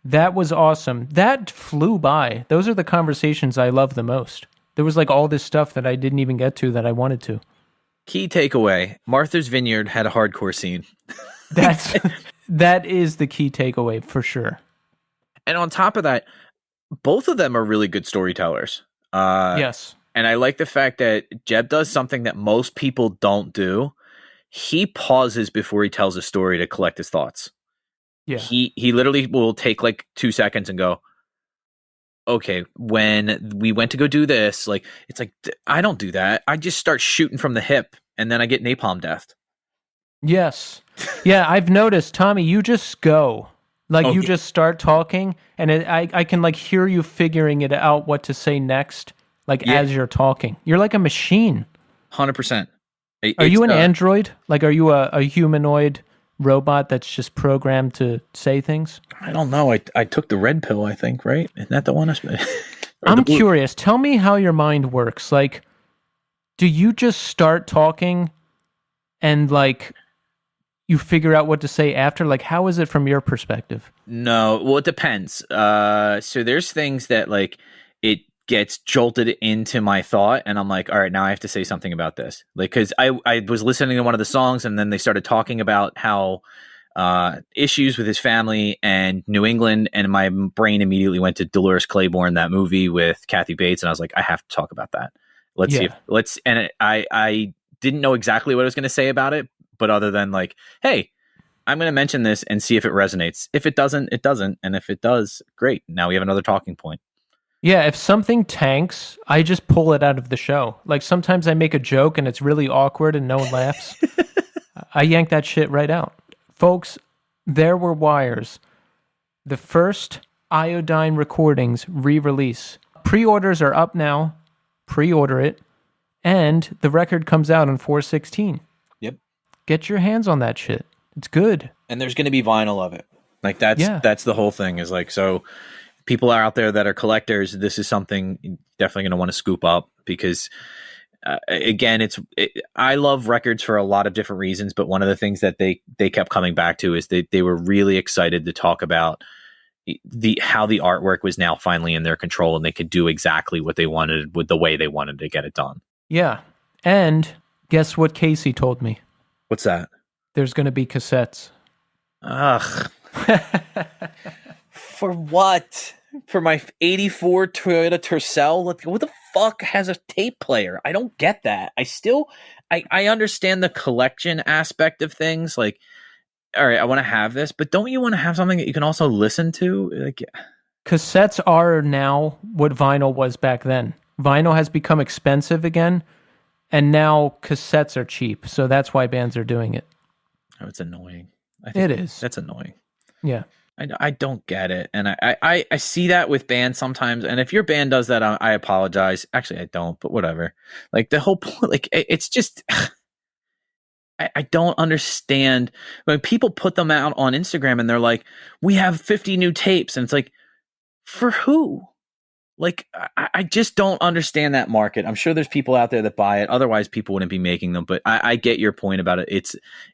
That was awesome. That flew by. Those are the conversations I love the most. There was like all this stuff that I didn't even get to that I wanted to. Key takeaway: Martha's Vineyard had a hardcore scene. That is the key takeaway for sure. And on top of that, both of them are really good storytellers. Yes. And I like the fact that Jebb does something that most people don't do. He pauses before he tells a story to collect his thoughts. Yeah. He literally will take like 2 seconds and go, okay, when we went to go do this, like, it's like, I don't do that. I just start shooting from the hip, and then I get napalm deathed. Yes. Yeah, I've noticed, Tommy, you just go. Like, you just start talking, and I can, like, hear you figuring it out what to say next, like, as you're talking. You're like a machine. 100%. Are you an android? Like, are you a humanoid robot that's just programmed to say things? I don't know. I took the red pill, I think, right? Isn't that the one? I'm curious. Tell me how your mind works. Like, do you just start talking and, like, you figure out what to say after? Like, how is it from your perspective? No. Well, it depends. So there's things that, like, it gets jolted into my thought, and I'm like, all right, now I have to say something about this. Like, because I was listening to one of the songs, and then they started talking about how issues with his family and New England, and my brain immediately went to Dolores Claiborne, that movie with Kathy Bates, and I was like, I have to talk about that. I didn't know exactly what I was going to say about it, but other than like, hey, I'm going to mention this and see if it resonates. If it doesn't, it doesn't. And if it does, great. Now we have another talking point. Yeah, if something tanks, I just pull it out of the show. Like, sometimes I make a joke and it's really awkward and no one laughs. I yank that shit right out. Folks, There Were Wires. The first Iodine Recordings re-release. Pre-orders are up now. Pre-order it. And the record comes out on 4/16. Yep. Get your hands on that shit. It's good. And there's going to be vinyl of it. Like, that's the whole thing, is like, so people are out there that are collectors. This is something you're definitely going to want to scoop up, because again, I love records for a lot of different reasons, but one of the things that they kept coming back to is they were really excited to talk about how the artwork was now finally in their control and they could do exactly what they wanted with the way they wanted to get it done. Yeah. And guess what Casey told me? What's that? There's going to be cassettes. Ugh. For what? For my 84 Toyota Tercel? What the fuck has a tape player? I don't get that. I understand the collection aspect of things. Like, all right, I want to have this, but don't you want to have something that you can also listen to? Like, cassettes are now what vinyl was back then. Vinyl has become expensive again, and now cassettes are cheap. So that's why bands are doing it. Oh, it's annoying. It is. That's annoying. Yeah. I don't get it. And I see that with bands sometimes. And if your band does that, I apologize. Actually, I don't, but whatever. Like the whole point, like it's just, I don't understand when people put them out on Instagram and they're like, we have 50 new tapes. And it's like, for who? Like, I just don't understand that market. I'm sure there's people out there that buy it. Otherwise, people wouldn't be making them. But I get your point about it.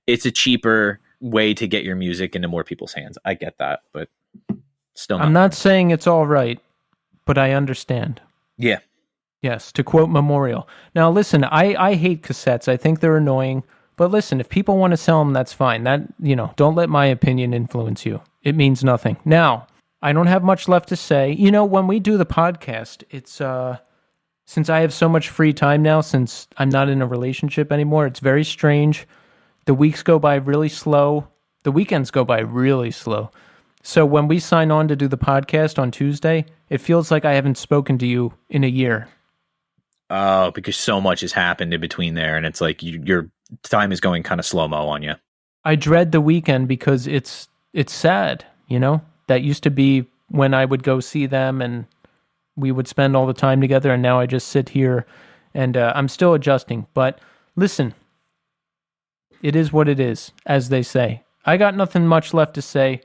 It's a cheaper way to get your music into more people's hands. I get that, but still I'm not saying it's all right, but I understand. Yeah. Yes, to quote Memorial. Now, listen, I hate cassettes. I think they're annoying. But listen, if people want to sell them, that's fine. That, don't let my opinion influence you. It means nothing. Now, I don't have much left to say. When we do the podcast, it's since I have so much free time now, since I'm not in a relationship anymore, it's very strange. The weeks go by really slow. The weekends go by really slow. So when we sign on to do the podcast on Tuesday, it feels like I haven't spoken to you in a year. Oh, because so much has happened in between there, and it's like your time is going kind of slow-mo on you. I dread the weekend because it's sad, That used to be when I would go see them and we would spend all the time together, and now I just sit here and I'm still adjusting. But listen, it is what it is, as they say. I got nothing much left to say,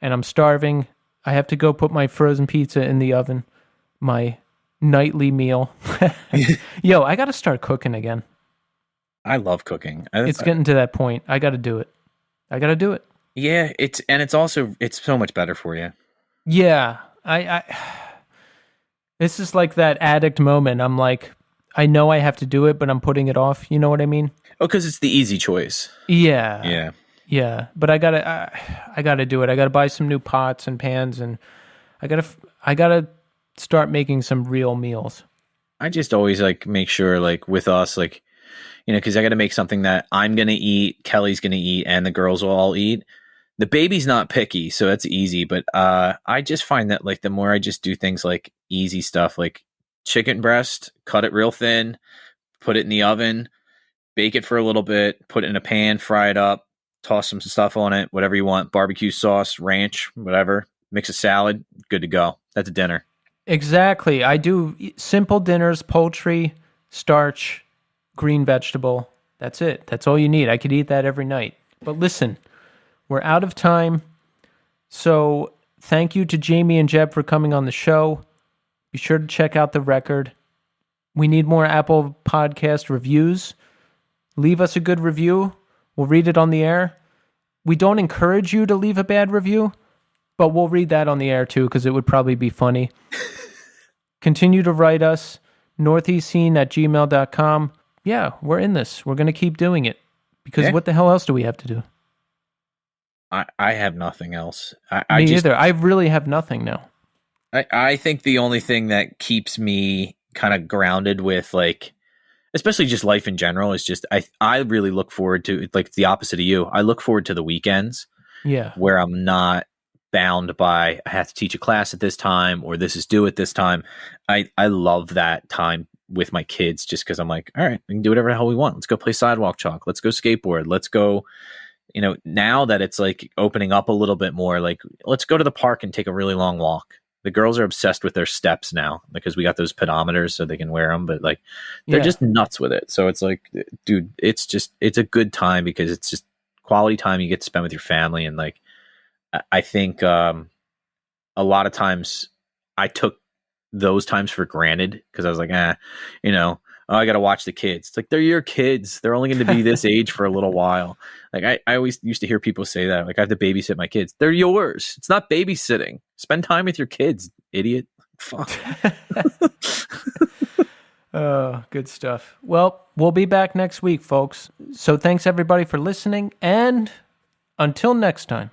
and I'm starving. I have to go put my frozen pizza in the oven, my nightly meal. Yo, I got to start cooking again. I love cooking. It's getting to that point. I got to do it. Yeah, it's so much better for you. Yeah, I this is like that addict moment. I'm like, I know I have to do it, but I'm putting it off. You know what I mean? Oh, because it's the easy choice. Yeah. But I gotta do it. I gotta buy some new pots and pans, and I gotta start making some real meals. I just always make sure with us because I got to make something that I'm gonna eat, Kelly's gonna eat, and the girls will all eat. The baby's not picky, so that's easy. But I just find that the more I just do things like easy stuff, like chicken breast, cut it real thin, put it in the oven, bake it for a little bit, put it in a pan, fry it up, toss some stuff on it, whatever you want, barbecue sauce, ranch, whatever, mix a salad, good to go. That's a dinner. Exactly. I do simple dinners, poultry, starch, green vegetable. That's it. That's all you need. I could eat that every night. But listen, we're out of time. So thank you to Jamie and Jebb for coming on the show. Be sure to check out the record. We need more Apple Podcast reviews. Leave us a good review. We'll read it on the air. We don't encourage you to leave a bad review, but we'll read that on the air too, because it would probably be funny. Continue to write us, northeastscene@gmail.com. Yeah, we're in this. We're going to keep doing it, because what the hell else do we have to do? I have nothing else. Me either. I really have nothing now. I think the only thing that keeps me kind of grounded with especially just life in general is just I really look forward to the opposite of you. I look forward to the weekends. Yeah. Where I'm not bound by I have to teach a class at this time or this is due at this time. I love that time with my kids just because I'm like, all right, we can do whatever the hell we want. Let's go play sidewalk chalk. Let's go skateboard. Let's go, now that it's opening up a little bit more, let's go to the park and take a really long walk. The girls are obsessed with their steps now because we got those pedometers so they can wear them, but they're just nuts with it. So it's dude, it's a good time because it's just quality time you get to spend with your family. And I think a lot of times I took those times for granted because I was like, oh, I got to watch the kids. It's like, they're your kids. They're only going to be this age for a little while. Like I always used to hear people say that, like, I have to babysit my kids. They're yours. It's not babysitting. Spend time with your kids, idiot. Fuck. Oh, good stuff. Well, we'll be back next week, folks. So thanks everybody for listening, and until next time.